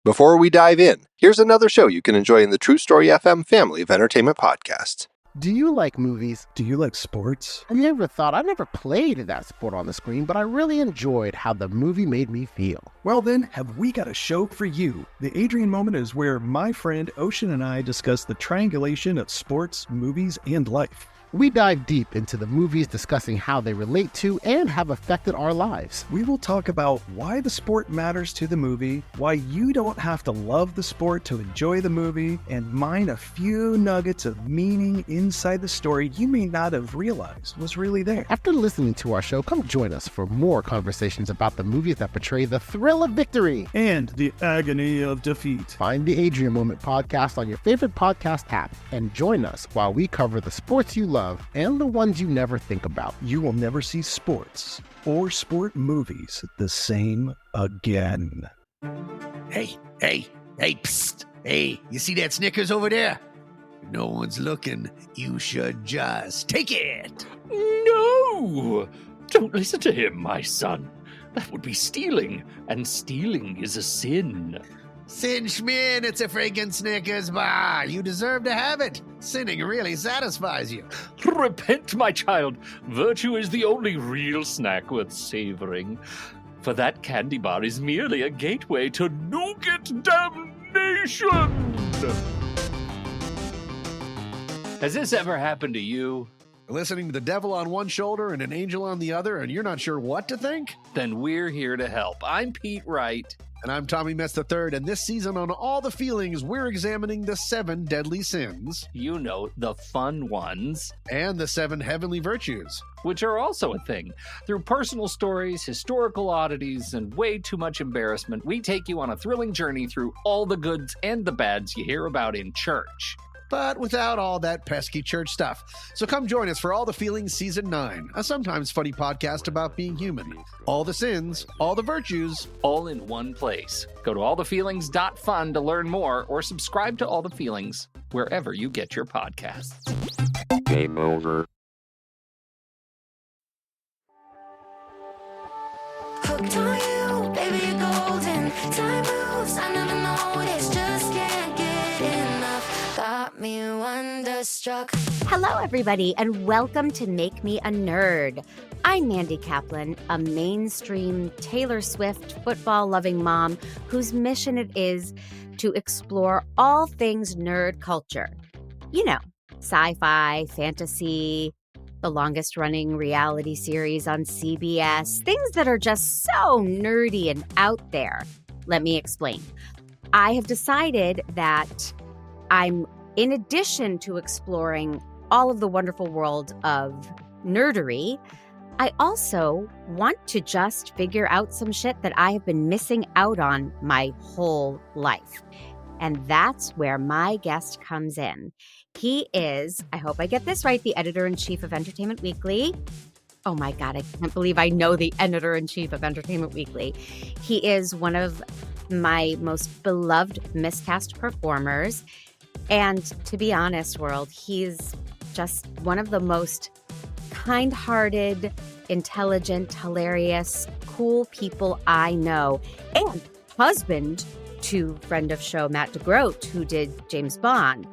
Before we dive in, here's another show you can enjoy in the True Story FM family of entertainment podcasts. Do you like movies? Do you like sports? I never played that sport on the screen, but I really enjoyed how the movie made me feel. Well then, have we got a show for you. The Adrian Moment is where my friend Ocean and I discuss the triangulation of sports, movies, and life. We dive deep into the movies, discussing how they relate to and have affected our lives. We will talk about why the sport matters to the movie, why you don't have to love the sport to enjoy the movie, and mine a few nuggets of meaning inside the story you may not have realized was really there. After listening to our show, come join us for more conversations about the movies that portray the thrill of victory and the agony of defeat. Find the Adrian Moment podcast on your favorite podcast app and join us while we cover the sports you love and the ones you never think about. You will never see sports or sport movies the same again. Hey, psst. Hey, you see that Snickers over there? If no one's looking, you should just take it. No! Don't listen to him, my son. That would be stealing, and stealing is a sin. Sin Schmin, it's a freaking Snickers bar. You deserve to have it. Sinning really satisfies you. Repent, my child. Virtue is the only real snack worth savoring. For that candy bar is merely a gateway to nougat damnation. Has this ever happened to you? Listening to the devil on one shoulder and an angel on the other, and you're not sure what to think? Then we're here to help. I'm Pete Wright. And I'm Tommy Metz III, and this season on All the Feelings, we're examining the 7 deadly sins. You know, the fun ones. And the 7 heavenly virtues. Which are also a thing. Through personal stories, historical oddities, and way too much embarrassment, we take you on a thrilling journey through all the goods and the bads you hear about in church. But without all that pesky church stuff. So come join us for All the Feelings Season 9, a sometimes funny podcast about being human. All the sins, all the virtues. All in one place. Go to allthefeelings.fun to learn more, or subscribe to All the Feelings wherever you get your podcasts. Game over. Hooked on you, baby, you're golden. Time moves, I never noticed. Just can't get enough. Got me wonderstruck. Hello, everybody, and welcome to Make Me a Nerd. I'm Mandy Kaplan, a mainstream Taylor Swift football-loving mom whose mission it is to explore all things nerd culture. You know, sci-fi, fantasy, the longest-running reality series on CBS, things that are just so nerdy and out there. Let me explain. I have decided that in addition to exploring all of the wonderful world of nerdery, I also want to just figure out some shit that I have been missing out on my whole life. And that's where my guest comes in. He is, I hope I get this right, the editor-in-chief of Entertainment Weekly. Oh my God, I can't believe I know the editor-in-chief of Entertainment Weekly. He is one of my most beloved miscast performers. And to be honest, world, he's just one of the most kind-hearted, intelligent, hilarious, cool people I know. And husband to friend of show Matt DeGroat, who did James Bond.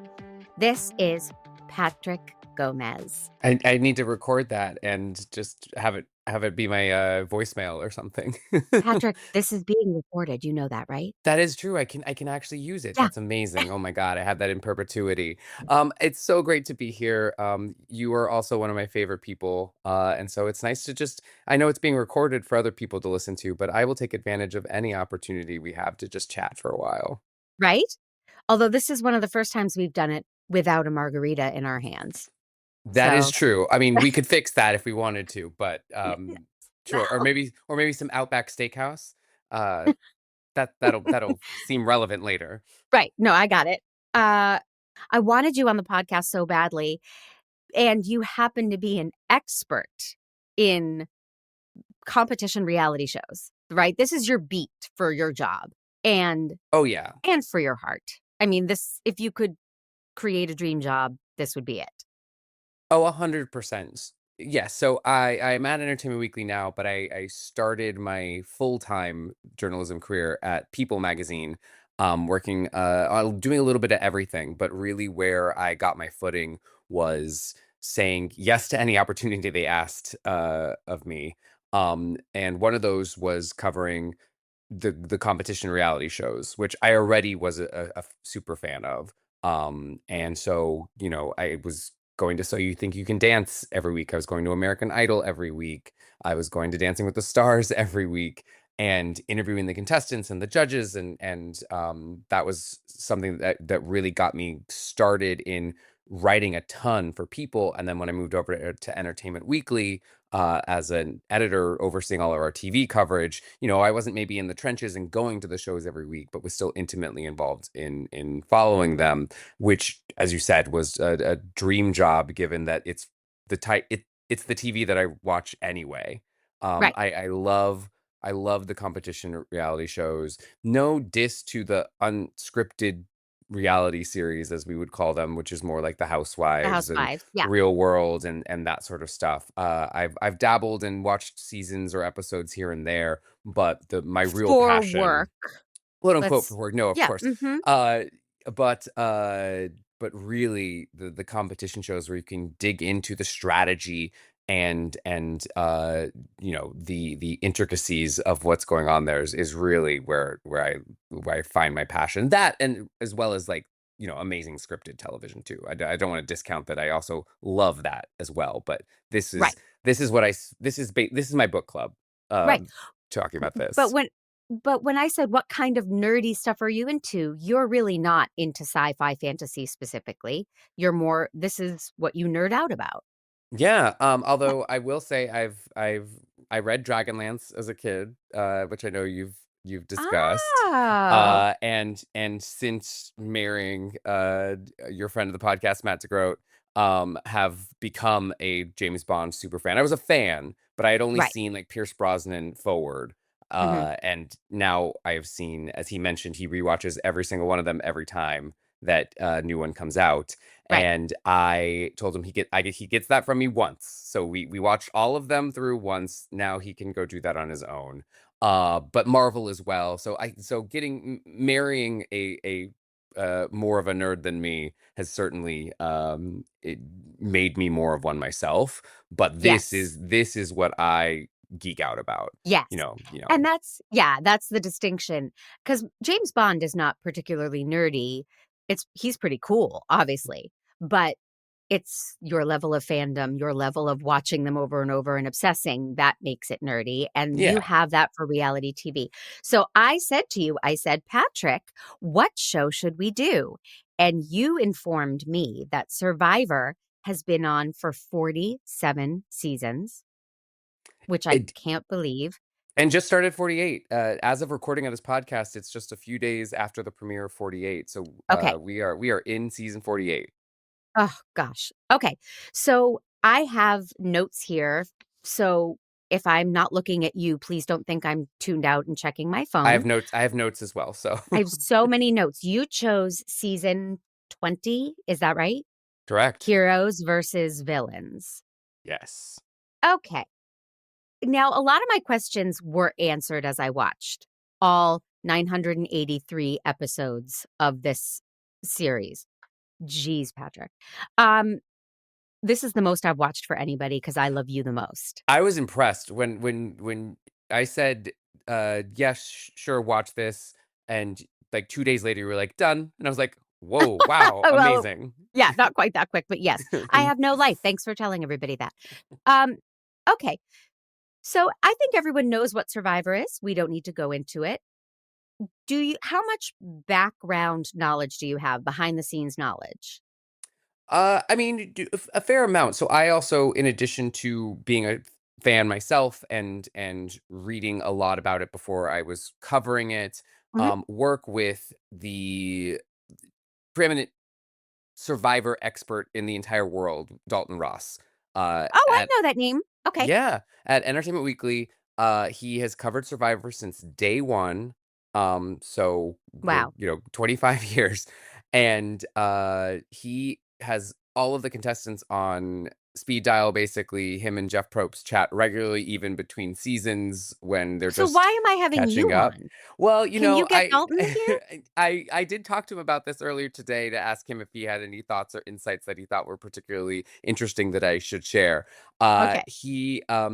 This is Patrick Gomez. I need to record that and just have it be my voicemail or something. Patrick, this is being recorded. You know that, right? That is true. I can actually use it. Yeah. That's amazing. Oh my God, I have that in perpetuity. It's so great to be here. You are also one of my favorite people, and so it's nice to just. I know it's being recorded for other people to listen to, but I will take advantage of any opportunity we have to just chat for a while. Right? Although this is one of the first times we've done it without a margarita in our hands. That is So- true. I mean, we could fix that if we wanted to, but sure. Or No. maybe some Outback Steakhouse. That'll seem relevant later. Right. No, I got it. I wanted you on the podcast so badly, and you happen to be an expert in competition reality shows, right? This is your beat for your job and Oh yeah. for your heart. I mean, this, if you could create a dream job, this would be it. Oh, 100%. Yes. So I'm at Entertainment Weekly now, but I started my full-time journalism career at People magazine, working doing a little bit of everything, but really where I got my footing was saying yes to any opportunity they asked of me. And one of those was covering the competition reality shows, which I already was a super fan of. And so, I was going to So You Think You Can Dance every week. I was going to American Idol every week. I was going to Dancing with the Stars every week and interviewing the contestants and the judges. And that was something that really got me started in writing a ton for people. And then when I moved over to Entertainment Weekly, as an editor overseeing all of our TV coverage, I wasn't maybe in the trenches and going to the shows every week, but was still intimately involved in following them, which, as you said, was a dream job, given that it's it's the TV that I watch anyway. Right. I love the competition reality shows. No diss to the unscripted reality series, as we would call them, which is more like the The Housewives and Housewives. Yeah. Real World and that sort of stuff. I've dabbled and watched seasons or episodes here and there, but my real For passion, work. quote unquote, for Let's, work. No, of yeah. course. Mm-hmm. Uh, but really, the competition shows where you can dig into the strategy and the intricacies of what's going on there is really where I find my passion. That, and as well as, like, amazing scripted television too. I don't want to discount that. I also love that as well. But this Right. is this is what I s- this is my book club. Right. Talking about But this. when I said what kind of nerdy stuff are you into, you're really not into sci-fi fantasy specifically. You're more, this is what you nerd out about. Yeah, Yeah. although I will say I read Dragonlance as a kid, which I know you've discussed. Oh, And since marrying your friend of the podcast, Matt DeGroat, have become a James Bond super fan. I was a fan, but I had only right. seen like Pierce Brosnan forward. Hmm. And now I have seen, as he mentioned, he rewatches every single one of them every time that new one comes out. Right. And I told him he gets that from me once. So we watched all of them through once. Now he can go do that on his own. But Marvel as well. So marrying a more of a nerd than me has certainly it made me more of one myself. But this Yes. is this is what I geek out about. Yes. You know. And that's the distinction. Because James Bond is not particularly nerdy. He's pretty cool, obviously. But it's your level of fandom, your level of watching them over and over and obsessing that makes it nerdy. And you Yeah. have that for reality TV. So I said to you, Patrick, what show should we do? And you informed me that Survivor has been on for 47 seasons, which I It can't believe. And just started 48. As of recording of this podcast, it's just a few days after the premiere of 48. So Okay. we are in season 48. Oh, gosh. Okay. So I have notes here. So if I'm not looking at you, please don't think I'm tuned out and checking my phone. I have notes as well. So I have so many notes. You chose season 20. Is that right? correct. Heroes versus villains. Yes. Okay. Now, a lot of my questions were answered as I watched all 983 episodes of this series. Jeez, Patrick. Um, This is the most I've watched for anybody because I love you the most. I was impressed when I said, yes, sure, watch this. And like 2 days later, you were like, done. And I was like, whoa, wow, Well, amazing. yeah, not quite that quick, but yes, I have no life. Thanks for telling everybody that. Um, okay. So I think everyone knows what Survivor is. We don't need to go into it. How much background knowledge do you have, behind the scenes knowledge? I mean, a fair amount. So I also, in addition to being a fan myself and reading a lot about it before I was covering it, Mhm. work with the preeminent survivor expert in the entire world, Dalton Ross. Oh, I At know that name. Okay. Yeah, at Entertainment Weekly, he has covered Survivor since day one. So we're Wow. 25 years, and he has all of the contestants on speed dial, basically. Him and Jeff Probst chat regularly, even between seasons when they're So why just am I having you catching up. on? Well, Can you get Dalton in here? I did talk to him about this earlier today to ask him if he had any thoughts or insights that he thought were particularly interesting that I should share. Okay.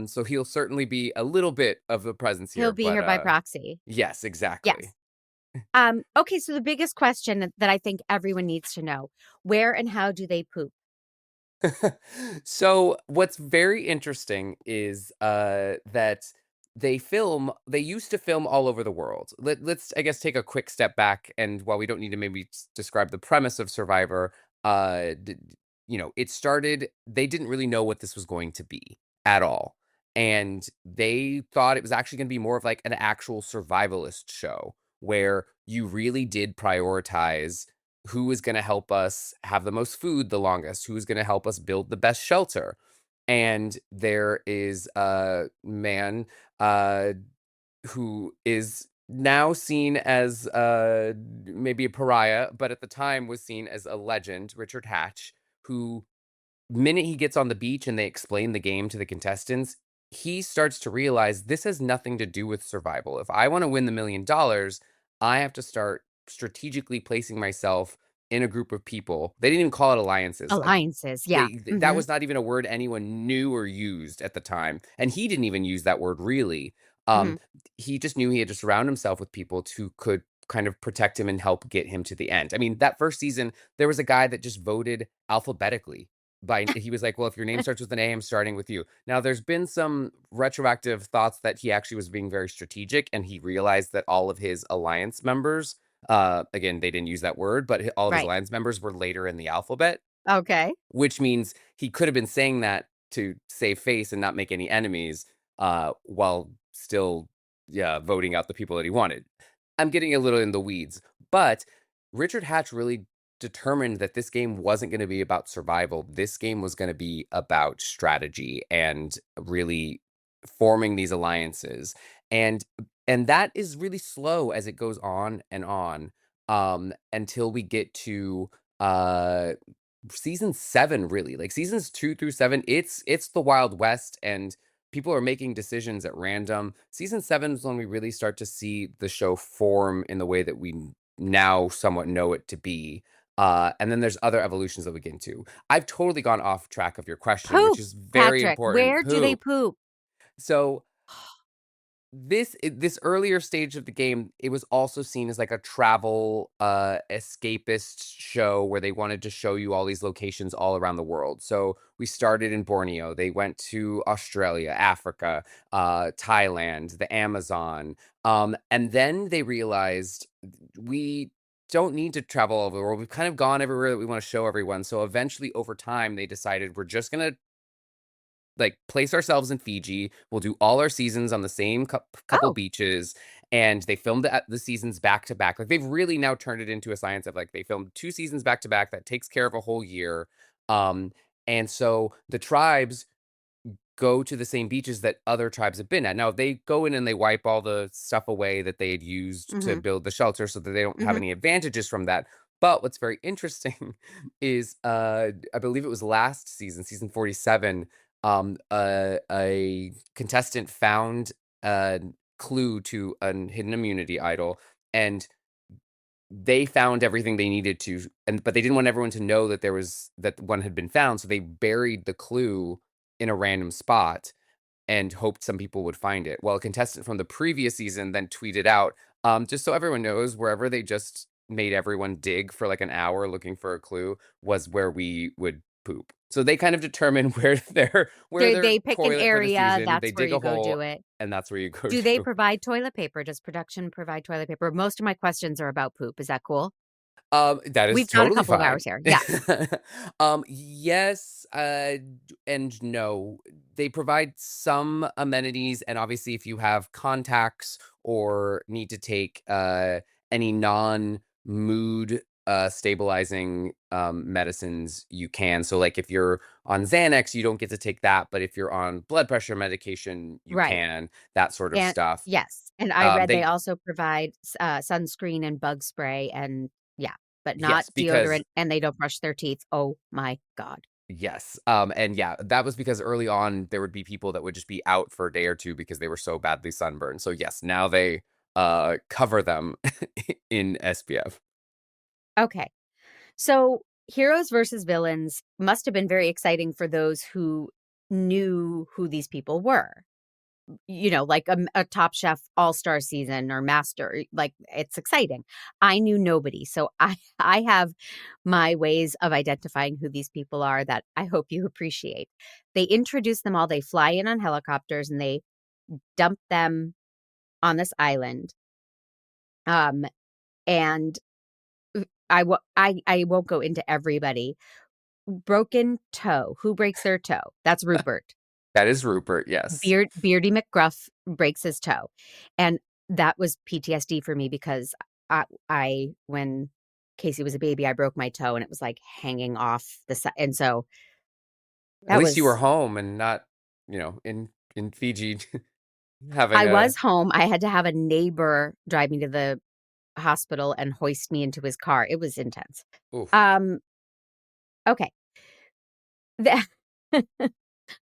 So he'll certainly be a little bit of a presence He'll here, be here but by proxy. yes, exactly. Yes. Okay, so the biggest question that I think everyone needs to know, where and how do they poop? So what's very interesting is that they used to film all over the world. Let's I guess take a quick step back, and while we don't need to maybe describe the premise of Survivor, it started, they didn't really know what this was going to be at all. And they thought it was actually going to be more of like an actual survivalist show where you really did prioritize who is going to help us have the most food the longest, who is going to help us build the best shelter. And there is a man uh, who is now seen as maybe a pariah, but at the time was seen as a legend, Richard Hatch, who minute he gets on the beach and they explain the game to the contestants, he starts to realize this has nothing to do with survival. If I want to win the $1 million, I have to start strategically placing myself in a group of people. They didn't even call it alliances. Like Alliances, yeah. that was not even a word anyone knew or used at the time, and he didn't even use that word really. Um, Mhm. he just knew he had to surround himself with people who could kind of protect him and help get him to the end. I mean, that first season, there was a guy that just voted alphabetically he was like, well, if your name starts with an A, I'm starting with you. Now, there's been some retroactive thoughts that he actually was being very strategic, and he realized that all of his alliance members, again, they didn't use that word, but all of his Right. alliance members were later in the alphabet, Okay. which means he could have been saying that to save face and not make any enemies, while still, yeah, voting out the people that he wanted. I'm getting a little in the weeds, but Richard Hatch really determined that this game wasn't going to be about survival. This game was going to be about strategy and really forming these alliances. And that is really slow as it goes on until we get to uh season 7. Really, like seasons 2 through 7, it's the Wild West, and people are making decisions at random. Season 7 is when we really start to see the show form in the way that we now somewhat know it to be. And then there's other evolutions that we get into. I've totally gone off track of your question, which Poop, is very Patrick. important. Where do they Poop. poop? So this earlier stage of the game, it was also seen as like a travel escapist show where they wanted to show you all these locations all around the world. So we started in Borneo, they went to Australia, Africa, Thailand, the Amazon, and then they realized we don't need to travel all over the world. We've kind of gone everywhere that we want to show everyone. So eventually, over time, they decided we're just gonna like place ourselves in Fiji. We'll do all our seasons on the same couple Oh, beaches, and they filmed the seasons back to back. Like they've really now turned it into a science of like they filmed 2 seasons back to back that takes care of a whole year. Um, and so the tribes go to the same beaches that other tribes have been at. Now they go in and they wipe all the stuff away that they had used to mhm, build the shelter so that they don't have mhm. any advantages from that. But what's very interesting is I believe it was last season, season 47, a contestant found a clue to a hidden immunity idol, and they found everything they needed to, but they didn't want everyone to know that one had been found, so they buried the clue in a random spot and hoped some people would find it. Well, a contestant from the previous season then tweeted out, just so everyone knows, wherever they just made everyone dig for like an hour looking for a clue was where we would poop. So they kind of determine where their They pick an toilet for the area, season. They that's where dig you a go do hole, it. and that's where you go Do they to. provide toilet paper? Does production provide toilet paper? Most of my questions are about poop. Is that cool? That is We've got a totally couple of fine. hours here. Yes. Yes, and no. They provide some amenities, and obviously, if you have contacts or need to take any non-mood stabilizing medicines, you can. So, like if you're on Xanax, you don't get to take that, but if you're on blood pressure medication, you Right. can. That sort of And stuff. yes, and I read they They also provide sunscreen and bug spray and yeah, but not Yes, deodorant, because and they don't brush their teeth. Oh my god. Yes. And yeah, that was because early on there would be people that would just be out for a day or two because they were so badly sunburned. So yes, now they cover them in SPF. Okay. So, heroes versus villains must have been very exciting for those who knew who these people were. Like a Top Chef All-Star season or Master, like it's exciting. I knew nobody, so I have my ways of identifying who these people are that I hope you appreciate. They introduce them all. They fly in on helicopters and they dump them on this island. Um, and I won't go into everybody. Broken toe. Who breaks their toe? That's Rupert. That is Rupert, yes. Beardy McGruff breaks his toe, and that was PTSD for me because I when Casey was a baby, I broke my toe and it was like hanging off the side, and so At that least you were was. home and not, in Fiji having I a was home. I had to have a neighbor drive me to the hospital and hoist me into his car. It was intense. oof. Um, okay. The,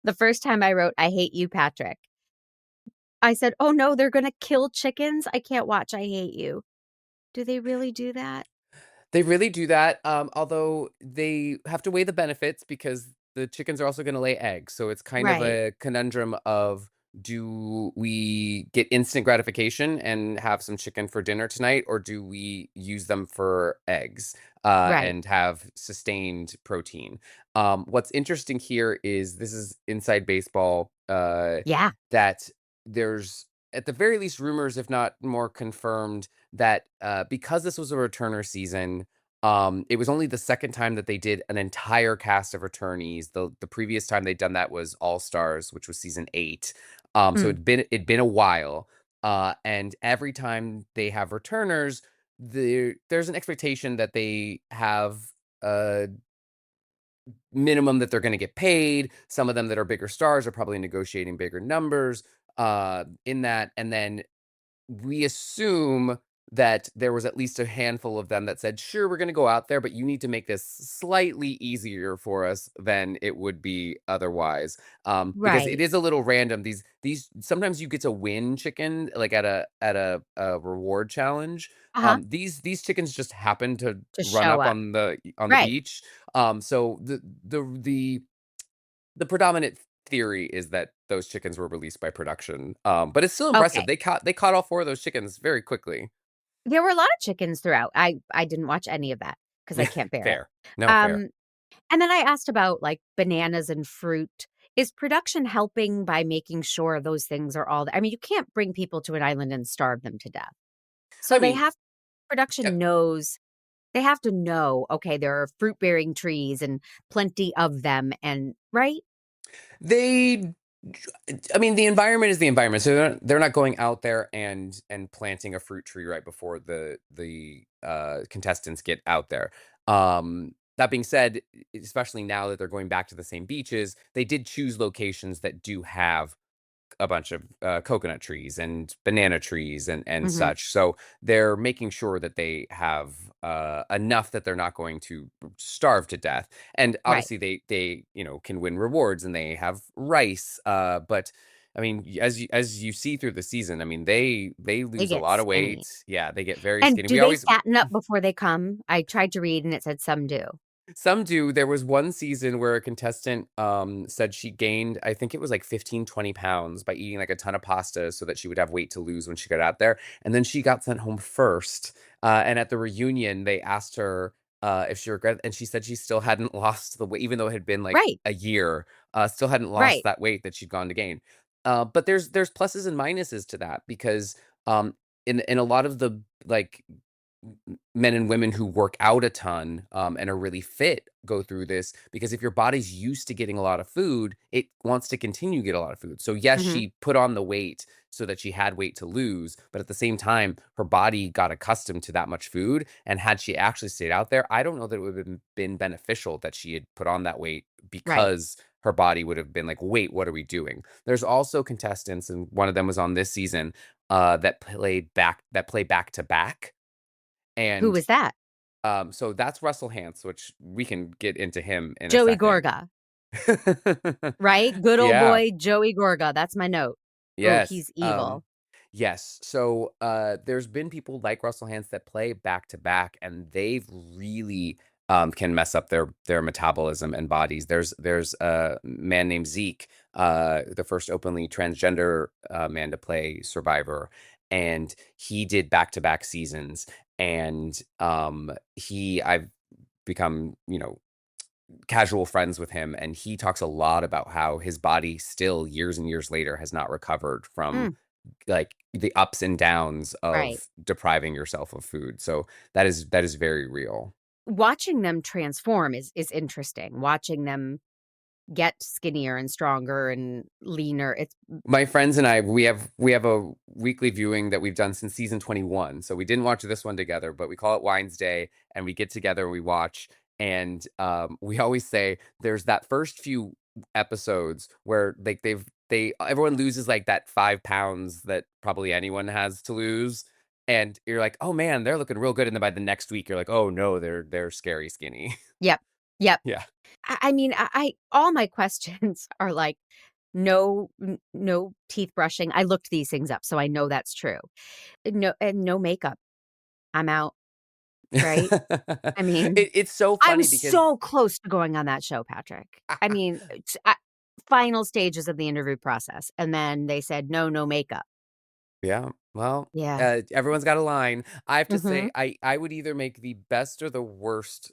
the first time I wrote, "I hate you, Patrick," I said, "Oh no, they're gonna kill chickens. I can't watch. I hate you." Do they really do that? They really do that, although they have to weigh the benefits because the chickens are also gonna lay eggs, so it's kind of Right. a conundrum of, do we get instant gratification and have some chicken for dinner tonight, or do we use them for eggs, Right. and have sustained protein? What's interesting here is this is inside baseball, Yeah. that there's, at the very least, rumors, if not more confirmed, that because this was a returner season, it was only the second time that they did an entire cast of returnees. The previous time they'd done that was All Stars, which was season 8. So Mm, it'd been a while, and every time they have returners, there's an expectation that they have a minimum that they're going to get paid. Some of them that are bigger stars are probably negotiating bigger numbers in that, and then we assume that there was at least a handful of them that said, "Sure, we're gonna go out there, but you need to make this slightly easier for us than it would be otherwise." Because it right. is a little random. These sometimes you get to win chicken, like, at a reward challenge. Uh-huh. These chickens just happen to To run show up up. on the Right. beach. So the predominant theory is that those chickens were released by production, but it's still impressive. Okay. They caught all 4 of those chickens very quickly. There were a lot of chickens throughout. I didn't watch any of that because I can't bear it. Fair. No, fair. Um, and then I asked about, like, bananas and fruit. Is production helping by making sure those things are all I mean, you can't bring people to an island and starve them to death. I So mean, production knows they have to know, okay, there are fruit-bearing trees and plenty of them and right? they I mean, the environment is the environment, so they're not going out there and planting a fruit tree right before the contestants get out there. That being said, especially now that they're going back to the same beaches, they did choose locations that do have a bunch of coconut trees and banana trees and Mhm. such. So they're making sure that they have enough that they're not going to starve to death. And Right. obviously they can win rewards and they have rice. But I mean, as you see through the season, I mean they They lose a get lot of skinny. weight. Yeah, they get very And skinny. do We they always fatten up before they come? I tried to read and it said some do. Some do. There was one season where a contestant, said she gained, I think it was like 15, 20 pounds by eating like a ton of pasta so that she would have weight to lose when she got out there. And then she got sent home first. And at the reunion, they asked her if she regretted, and she said she still hadn't lost the weight, even though it had been like Right. a year, still hadn't lost Right. that weight that she'd gone to gain. But there's pluses and minuses to that because in a lot of the like men and women who work out a ton, and are really fit go through this because if your body's used to getting a lot of food, it wants to continue to get a lot of food. So yes, Mhm. she put on the weight so that she had weight to lose, but at the same time, her body got accustomed to that much food. And had she actually stayed out there, I don't know that it would have been beneficial that she had put on that weight Right. because her body would have been like, wait, what are we doing? There's also contestants, and one of them was on this season, that play back to back. Who And was that? So that's Russell Hantz, which we can get into him in a Joey second. Gorga, right? Good old Yeah. boy Joey Gorga. That's my note. Oh, Yes. he's evil. Yes. So there's been people like Russell Hantz that play back to back, and they've really can mess up their metabolism and bodies. There's a man named Zeke, the first openly transgender man to play Survivor, and he did back to back seasons, and I've become casual friends with him, and he talks a lot about how his body still years and years later has not recovered from Mm, like the ups and downs right. of depriving yourself of food. So that is very real. Watching them transform is interesting. Watching them get skinnier and stronger and leaner. It's My friends and I, we have a weekly viewing that we've done since season 21. So we didn't watch this one together, but we call it Wines Day, and we get together and we watch. And we always say there's that first few episodes where like they everyone loses like that 5 pounds that probably anyone has to lose. And you're like, oh man, they're looking real good. And then by the next week, you're like, oh no, they're scary skinny. yep. Yep. Yeah. I mean, I all my questions are like no teeth brushing. I looked these things up, so I know that's true. No makeup. I'm out, right? I mean, It's so I funny was because so close to going on that show, Patrick. I mean, final stages of the interview process, and then they said no makeup. yeah, well, Yeah. everyone's got a line. I have to say, Mhm. I would either make the best or the worst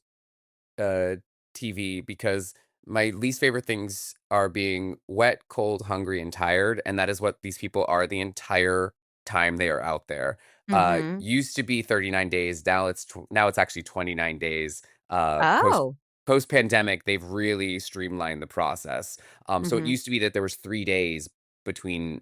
uh, TV because my least favorite things are being wet, cold, hungry, and tired, and that is what these people are the entire time they are out there. Mhm. Used to be 39 days, now it's actually 29 days. Oh. Post pandemic, they've really streamlined the process. So it Mhm. used to be that there was 3 days between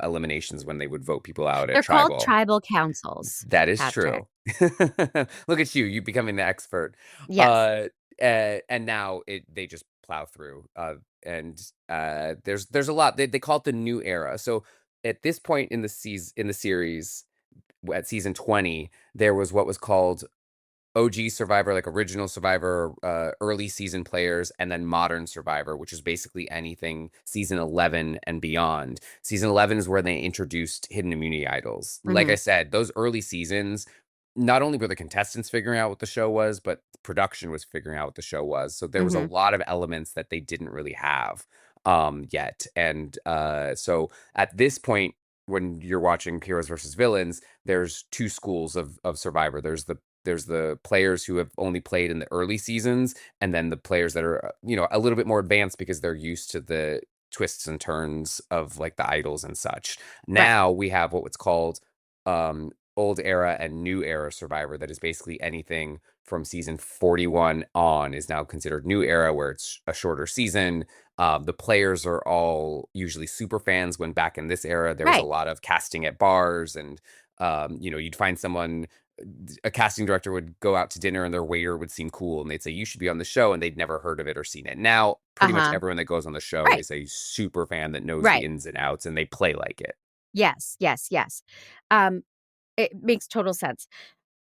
eliminations when they would vote people out at They're called tribal. tribal councils, That is Patrick. true. Look at you becoming the expert. Yes. Uh, and now they just plow through. And there's a lot. They call it the new era. So at this point in the series, at season 20, there was what was called OG Survivor, like original Survivor, early season players, and then modern Survivor, which is basically anything season 11 and beyond. Season 11 is where they introduced hidden immunity idols. Like I Mhm. said, those early seasons, not only were the contestants figuring out what the show was, but production was figuring out what the show was. So there was a Mhm. lot of elements that they didn't really have yet. And so at this point, when you're watching Heroes versus Villains, there's two schools of Survivor. There's the players who have only played in the early seasons, and then the players that are, a little bit more advanced because they're used to the twists and turns of like the idols and such. Right. Now we have what's called old era and new era Survivor. That is basically anything from season 41 on is now considered new era, where it's a shorter season. The players are all usually super fans, when back in this era, there was a Right. lot of casting at bars, and you'd find someone, a casting director would go out to dinner and their waiter would seem cool and they'd say, you should be on the show, and they'd never heard of it or seen it. Now pretty much Uh-huh. everyone that goes on the show Right. is a super fan that knows the Right. ins and outs, and they play like it. Yes, yes, yes. Um, it makes total sense.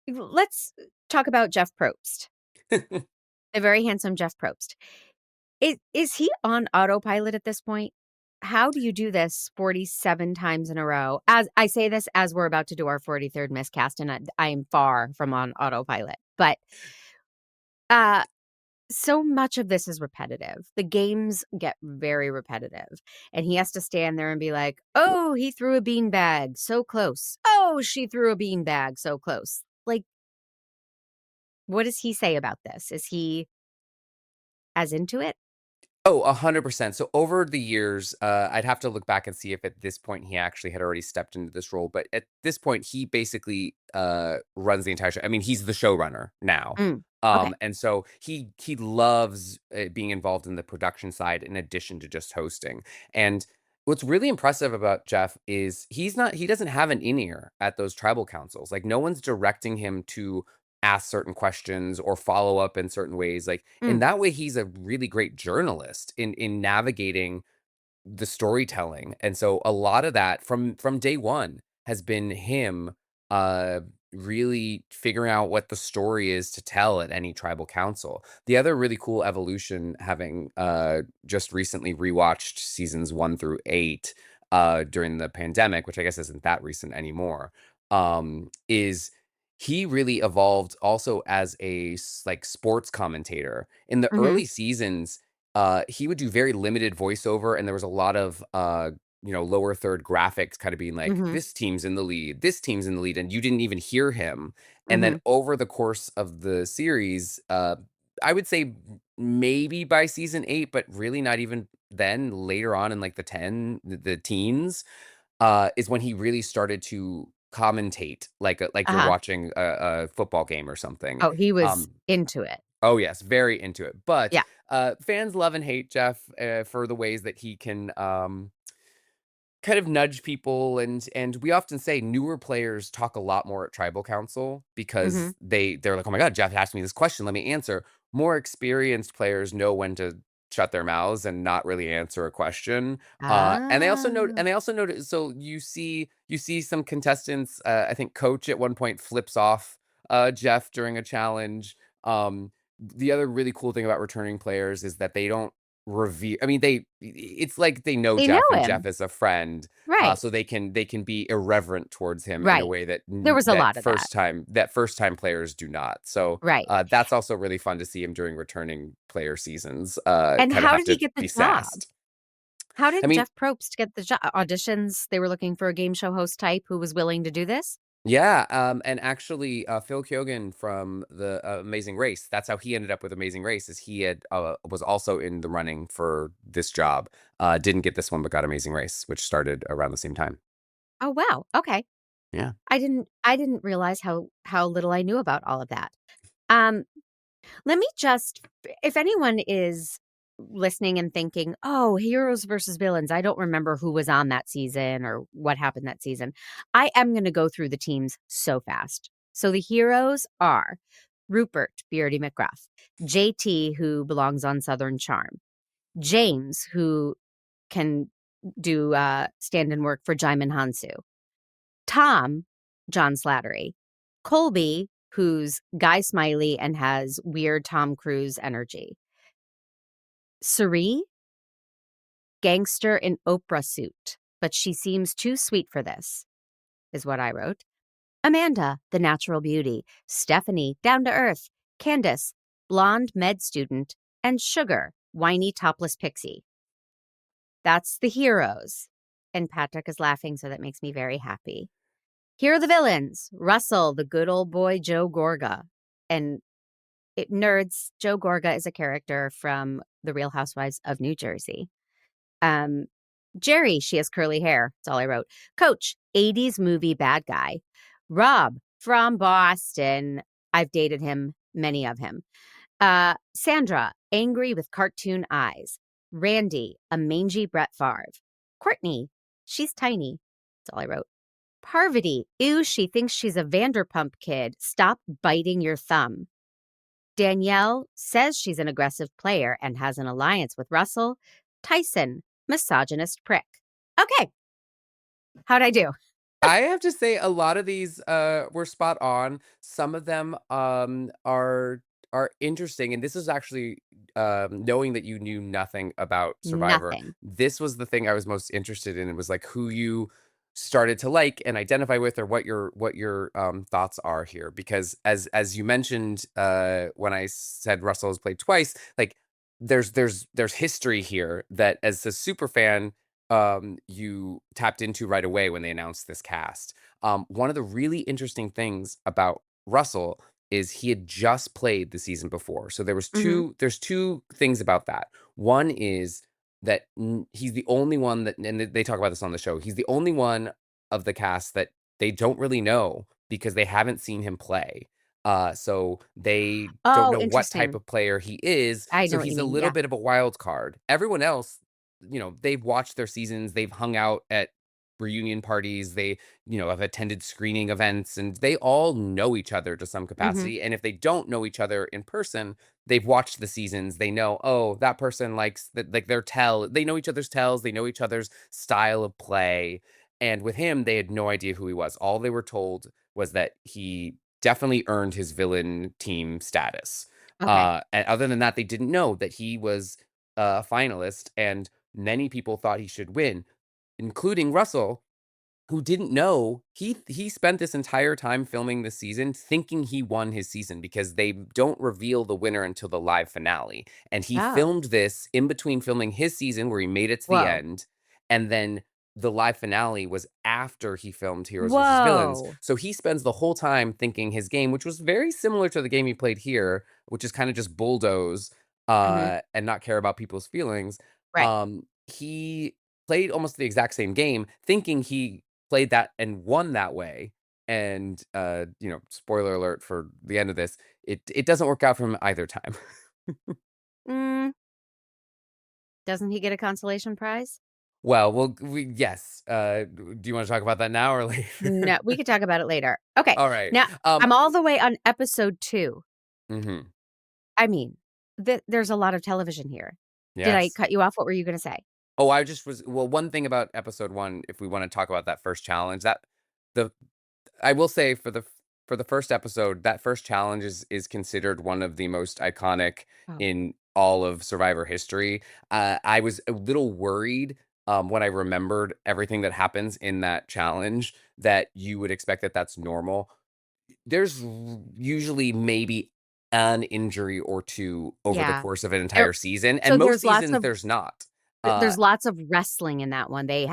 Let's talk about Jeff Probst, the very handsome Jeff Probst. Is he on autopilot at this point? How do you do this 47 times in a row? As I say this as we're about to do our 43rd miscast, and I am far from on autopilot. But uh so much of this is repetitive. The games get very repetitive. And he has to stand there and be like, oh, he threw a beanbag so close. Oh, she threw a beanbag so close. Like, what does he say about this? Is he as into it? Oh, 100%. So over the years, I'd have to look back and see if at this point he actually had already stepped into this role. But at this point, he basically runs the entire show. I mean, he's the showrunner now. Mm, okay. And so he loves being involved in the production side in addition to just hosting. And what's really impressive about Jeff is he doesn't have an in-ear at those tribal councils. Like, no one's directing him to ask certain questions or follow up in certain ways. Like, in Mm, that way, he's a really great journalist in navigating the storytelling. And so a lot of that from day one has been him really figuring out what the story is to tell at any tribal council. The other really cool evolution, having just recently rewatched seasons 1 through 8 during the pandemic, which I guess isn't that recent anymore, is he really evolved also as a like sports commentator. In the Hmm. early seasons, he would do very limited voiceover, and there was a lot of lower third graphics kind of being like, Hmm. this team's in the lead, this team's in the lead, and you didn't even hear him. And then Hmm. over the course of the series, I would say maybe by season 8, but really not even then, later on in like the teens, is when he really started to commentate like you're Uh-huh. watching a football game or something. Oh, he was Um, into it. oh yes, very into it. But Yeah. fans love and hate Jeff for the ways that he can kind of nudge people, and we often say newer players talk a lot more at tribal council Hmm. because they're like, oh my god, Jeff asked me this question, let me answer. More experienced players know when to shut their mouths and not really answer a question. And they also know, Ah. so you see some contestants, I think coach at one point flips off Jeff during a challenge. The other really cool thing about returning players is that they don't reveal, I mean, it's like they know They know Jeff and Jeff him. is a friend, Right. so they can be irreverent towards him in a Right. way that There was a lot of that. first time players do not. So Right. that's also really fun to see him during returning player seasons And kind of how have did he to get the be job? sassed. How I did mean, Jeff Probst get the job? Auditions, they were looking for a game show host type who was willing to do this? yeah, and actually, Phil Keoghan from the Amazing Race, that's how he ended up with Amazing Race, is he had was also in the running for this job, didn't get this one, but got Amazing Race, which started around the same time. Oh, wow. Okay. Yeah. I didn't realize how little I knew about all of that. Um, Let me just, if anyone is listening and thinking, oh, heroes versus villains, I don't remember who was on that season or what happened that season. I am going to go through the teams so fast. So the heroes are Rupert, Beardy McGruff, JT, who belongs on Southern Charm, James, who can do stand-in work for Jaimin Hansu, Tom, John Slattery, Colby, who's Guy Smiley and has weird Tom Cruise energy, Cerie, gangster in Oprah suit, but she seems too sweet for this, is what I wrote. Amanda, the natural beauty, Stephanie, down to earth, Candace, blonde med student, and Sugar, whiny topless pixie. That's the heroes. And Patrick is laughing, so that makes me very happy. Here are the villains. Russell, the good old boy Joe Gorga. And nerds, Joe Gorga is a character from The Real Housewives of New Jersey. Jerry, she has curly hair. That's all I wrote. Coach, 80s movie bad guy. Rob, from Boston. I've dated him, many of him. Sandra, angry with cartoon eyes. Randy, a mangy Brett Favre. Courtney, she's tiny. That's all I wrote. Parvati, ew, she thinks she's a Vanderpump kid. Stop biting your thumb. Danielle says she's an aggressive player and has an alliance with Russell. Tyson, misogynist prick. Okay. How'd I do? I have to say a lot of these were spot on. Some of them are interesting, and this is actually knowing that you knew nothing about Survivor. Nothing. This was the thing I was most interested in. It was like who you started to like and identify with, or what your thoughts are here. Because as you mentioned when I said Russell has played twice, like there's history here that as a super fan you tapped into right away when they announced this cast. One of the really interesting things about Russell is he had just played the season before. So Mm-hmm. there's two things about that. One is that he's the only one that, and they talk about this on the show, he's the only one of the cast that they don't really know because they haven't seen him play. So they don't Oh, know what type interesting. of player he is. I know So what you he's a mean. little Yeah. bit of a wild card. Everyone else, they've watched their seasons, they've hung out at reunion parties, they, have attended screening events, and they all know each other to some Mm-hmm. capacity. And if they don't know each other in person, they've watched the seasons, they know, oh, that person likes that, like they know each other's tells, they know each other's style of play. And with him, they had no idea who he was. All they were told was that he definitely earned his villain team status. Okay. And other than that, they didn't know that he was a finalist, and many people thought he should win, including Russell, who didn't know he spent this entire time filming the season thinking he won his season because they don't reveal the winner until the live finale. And he Oh. filmed this in between filming his season where he made it to the Whoa. end, and then the live finale was after he filmed Heroes versus Villains. Whoa. So he spends the whole time thinking his game, which was very similar to the game he played here, which is kind of just bulldoze Hmm. and not care about people's feelings. Right. He played almost the exact same game, thinking he played that and won that way. And spoiler alert for the end of this, it doesn't work out for him either time. Mm, doesn't he get a consolation prize? Yes. Do you want to talk about that now or later? No, we could talk about it later. Okay. All right. Now, I'm all the way on episode 2. Mhm. I mean, there's a lot of television here. Did I Yes. cut you off? What were you going to say? Oh, I just was well, one thing about episode 1, if we want to talk about that first challenge, that the I will say for the first episode, that first challenge is considered one of the most iconic Oh, in all of Survivor history. I was a little worried when I remembered everything that happens in that challenge that you would expect that that's normal. There's usually maybe an injury or two over the yeah. course of an There, entire season, so and most seasons there's not. Uh, there's lots of wrestling in that one. They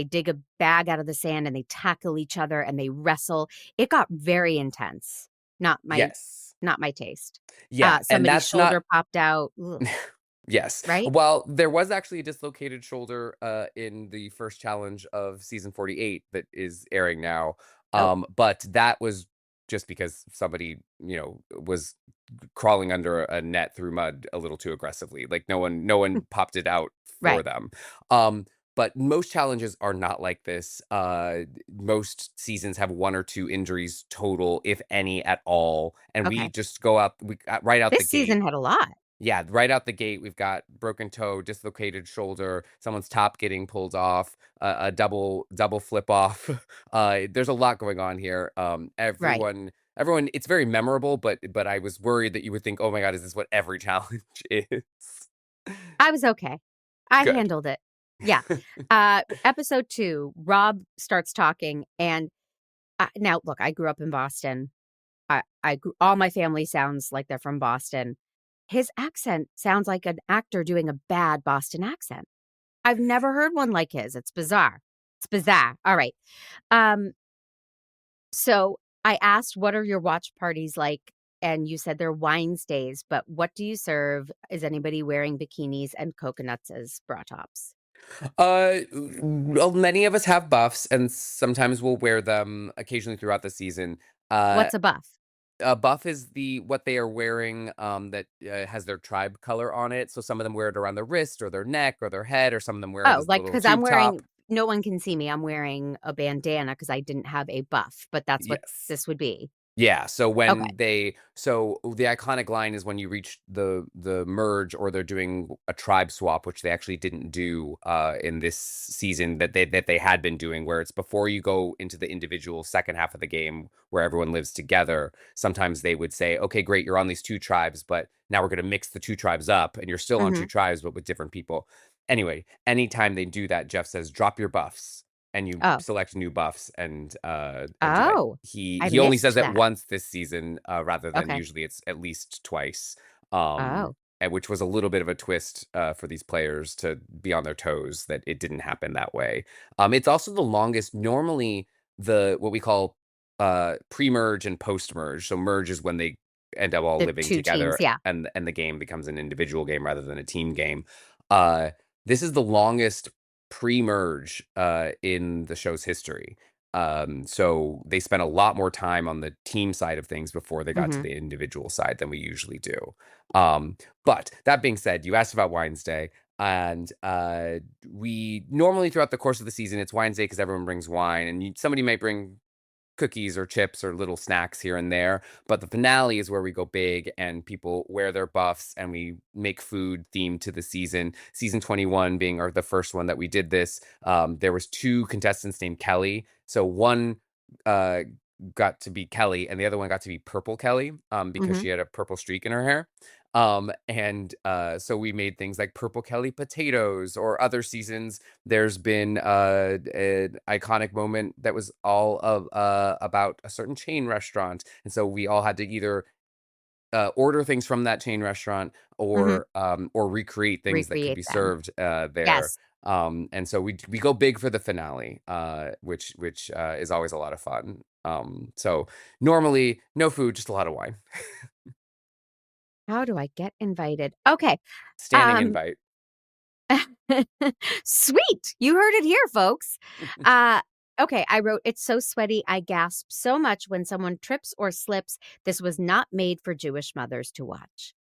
dig a bag out of the sand and they tackle each other and they wrestle. It got very intense. Not my yes. not my taste. Yeah, and Somebody's that's not shoulder popped out. Ugh, yes. right? Well, there was actually a dislocated shoulder in the first challenge of season 48 that is airing now. Oh, But that was just because somebody, was crawling under a net through mud a little too aggressively. Like no one popped it out for right. them. Um, but most challenges are not like this. Most seasons have one or two injuries total, if any at all, and we Okay. just go out right out the This gate. season had a lot. Yeah, right out the gate, we've got broken toe, dislocated shoulder, someone's top getting pulled off, a double flip off. There's a lot going on here. Right. Everyone, it's very memorable, but I was worried that you would think, oh my God, is this what every challenge is? I was okay. I Good. handled it. Yeah. Episode 2, Rob starts talking, and now look, I grew up in Boston. All my family sounds like they're from Boston. His accent sounds like an actor doing a bad Boston accent. I've never heard one like his. It's bizarre. It's bizarre. All right. Um, so I asked, what are your watch parties like? And you said they're wine stays, but what do you serve? Is anybody wearing bikinis and coconuts as bra tops? Well, many of us have buffs, and sometimes we'll wear them occasionally throughout the season. Uh, What's a buff? A buff is what they are wearing, that, has their tribe color on it, so some of them wear it around their wrist or their neck or their head, or some of them wear it Oh, as a like, little because I'm tube top. wearing, no one can see me. I'm wearing a bandana because I didn't have a buff, but that's what Yes. this would be. Yeah, so Okay. the iconic line is when you reach the merge, or they're doing a tribe swap, which they actually didn't do in this season that they had been doing, where it's before you go into the individual second half of the game where everyone lives together. Sometimes they would say, okay, great, you're on these two tribes, but now we're going to mix the two tribes up, and you're still on two Mhm. tribes but with different people. Anyway, anytime they do that, Jeff says, drop your buffs, and you Oh. select new buffs, and do that. Oh, He I he only says missed it that. once this season, rather than Okay. usually it's at least twice, Oh. and which was a little bit of a twist for these players to be on their toes that it didn't happen that way. It's also the longest. Normally, the what we call pre-merge and post-merge. So merge is when they end up all The living 2 teams, together, yeah. and the game becomes an individual game rather than a team game. Uh, this is the longest pre-merge in the show's history. So they spent a lot more time on the team side of things before they got to Mhm. the individual side than we usually do. But that being said, you asked about Wines Day, and we normally throughout the course of the season, it's Wines Day because everyone brings wine, and somebody might bring cookies or chips or little snacks here and there. But the finale is where we go big and people wear their buffs and we make food themed to the season. Season 21 being the first one that we did this. There was two contestants named Kelly. So one got to be Kelly, and the other one got to be Purple Kelly, because Mhm. she had a purple streak in her hair. And so we made things like Purple Kelly potatoes, or other seasons. There's been an iconic moment that was all of about a certain chain restaurant, and so we all had to either order things from that chain restaurant, Mhm. or recreate things that could Recreate be them. served there. Yes. And so we go big for the finale, which is always a lot of fun. So normally no food, just a lot of wine. How do I get invited? Okay. Standing Um invite. Sweet. You heard it here, folks. Uh okay, I wrote it's so sweaty I gasp so much when someone trips or slips. This was not made for Jewish mothers to watch.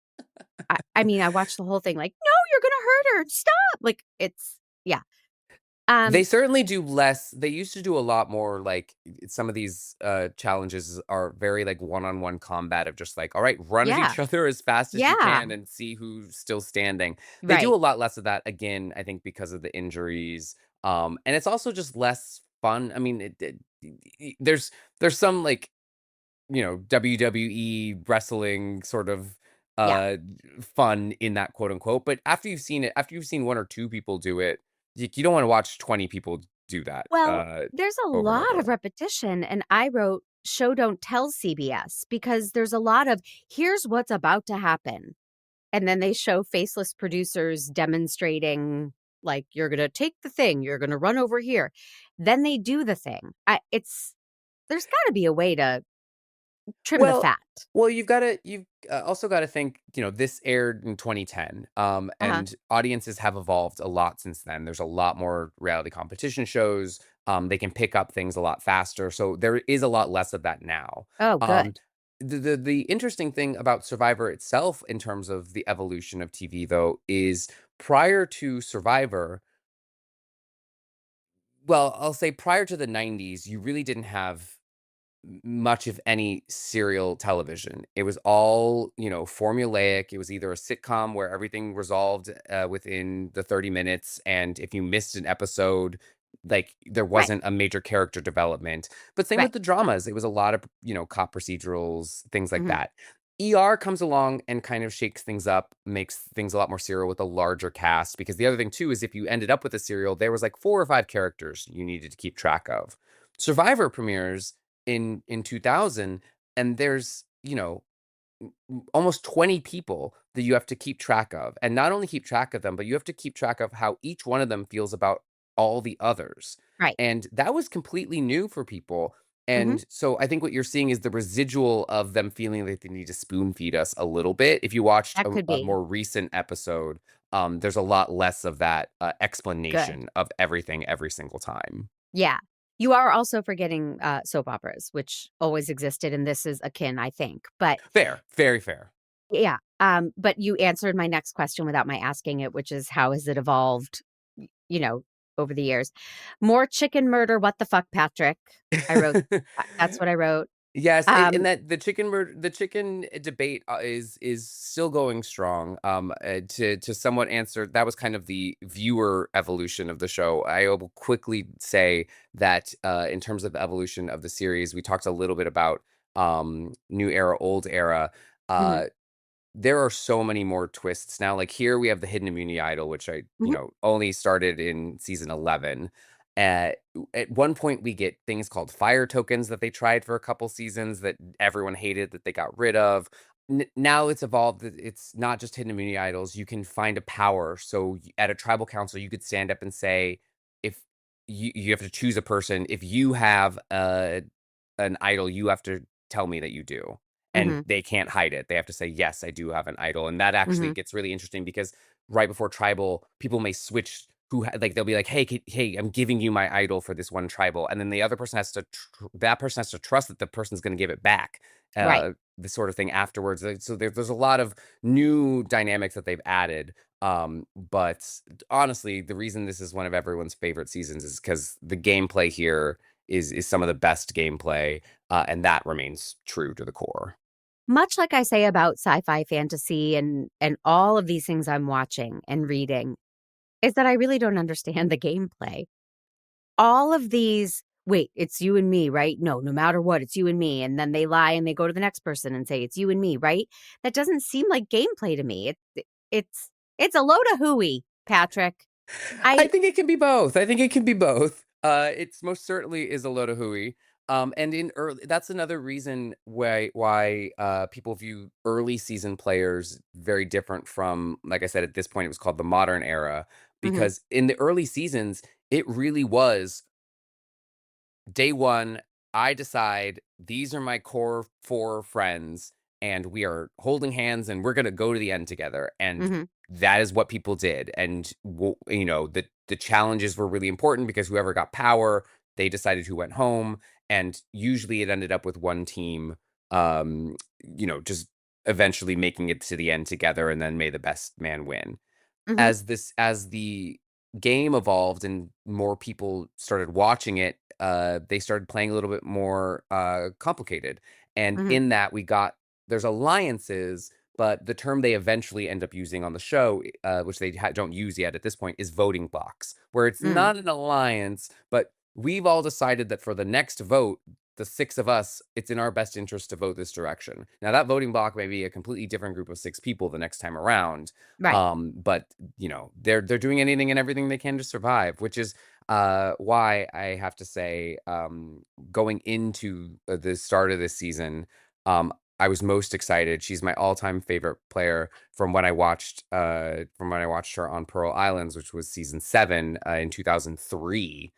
I mean, I watched the whole thing like, "No, you're going to hurt her. Stop." Like it's yeah. They Um certainly do less. They used to do a lot more, like, some of these challenges are very like one-on-one combat of just like, all right, run at yeah. each other as fast as you Yeah. can and see who's still standing. They do Right. a lot less of that, again, I think, because of the injuries. And it's also just less fun. I mean, there's some, like, WWE wrestling sort of Yeah. uh fun in that, quote unquote. But after you've seen one or two people do it, you don't want to watch 20 people do that Well, there's a over and lot of over. repetition, and I wrote show don't tell CBS because there's a lot of here's what's about to happen. And then they show faceless producers demonstrating like you're going to take the thing, you're going to run over here. Then they do the thing. It's there's got to be a way to trim the Well, fat. you've also got to think, this aired in 2010, Uh-huh. and audiences have evolved a lot since then. There's a lot more reality competition shows. They can pick up things a lot faster, so there is a lot less of that now. Oh, Um, good. the interesting thing about Survivor itself, in terms of the evolution of TV, though, is prior to Survivor, well, I'll say prior to the 90s, you really didn't have much of any serial television. It was all, formulaic. It was either a sitcom where everything resolved within the 30 minutes. And if you missed an episode, like, there Right. wasn't a major character development. But same Right. with the dramas. It was a lot of, cop procedurals, things like Mhm. that. ER comes along and kind of shakes things up, makes things a lot more serial with a larger cast. Because the other thing, too, is if you ended up with a serial, there was like 4 or 5 characters you needed to keep track of. Survivor premieres in 2000, and there's, almost 20 people that you have to keep track of, and not only keep track of them, but you have to keep track of how each one of them feels about all the others. Right. And that was completely new for people. Mhm. And so I think what you're seeing is the residual of them feeling like they need to spoon feed us a little bit. If you watched That could a be more recent episode, there's a lot less of that good. explanation of everything every single time. Yeah. You are also forgetting soap operas, which always existed, and this is akin, I think. But Fair, very fair. yeah. But you answered my next question without my asking it, which is how has it evolved, you know, over the years? More chicken murder, what the fuck, Patrick? I wrote that's what I wrote. Yes, and Um, that the chicken debate is still going strong. To somewhat answer, that was kind of the viewer evolution of the show. I will quickly say that in terms of the evolution of the series, we talked a little bit about new era, old era. mhm, Uh, there are so many more twists now. Like, here we have the hidden immunity idol, which I, mhm, only started in season 11. At one point, we get things called fire tokens that they tried for a couple seasons that everyone hated, that they got rid of. Now it's evolved. It's not just hidden immunity idols. You can find a power. So at a tribal council, you could stand up and say, if you have to choose a person, if you have an idol, you have to tell me that you do. And mhm, they can't hide it. They have to say, yes, I do have an idol. And that actually mhm. gets really interesting, because right before tribal, people may switch like, they'll be like, hey, hey, I'm giving you my idol for this one tribal. And then the other person has to, that person has to trust that the person's going to give it back. Right. This sort of thing afterwards. So there's a lot of new dynamics that they've added. But honestly, the reason this is one of everyone's favorite seasons is because the gameplay here is some of the best gameplay, and that remains true to the core. Much like I say about sci-fi fantasy and all of these things I'm watching and reading, is that I really don't understand the gameplay. All of these wait, it's you and me, right? No matter what, it's you and me. And then they lie and they go to the next person and say, it's you and me, right? That doesn't seem like gameplay to me. It's it's a load of hooey, Patrick. I I think it can be both. I think it can be both. It's most certainly is a load of hooey. And in early, that's another reason why people view early season players very different from, like I said, at this point it was called the modern era, mhm, because in the early seasons it really was day one, I decide these are my core four friends, and we are holding hands, and we're going to go to the end together. And mhm, that is what people did. And the challenges were really important because whoever got power, they decided who went home, and usually it ended up with one team, um, just eventually making it to the end together, and then may the best man win. mhm, As the game evolved and more people started watching it, they started playing a little bit more complicated. And mhm, in that, there's alliances, but the term they eventually end up using on the show, which they don't use yet at this point, is voting blocks, where it's mm, not an alliance, but we've all decided that for the next vote, the six of us, it's in our best interest to vote this direction. Now, that voting block may be a completely different group of six people the next time around, right. but they're doing anything and everything they can to survive, which is why I have to say, going into the start of this season, I was most excited. She's my all-time favorite player from when I watched her on Pearl Islands, which was season 7 in 2003.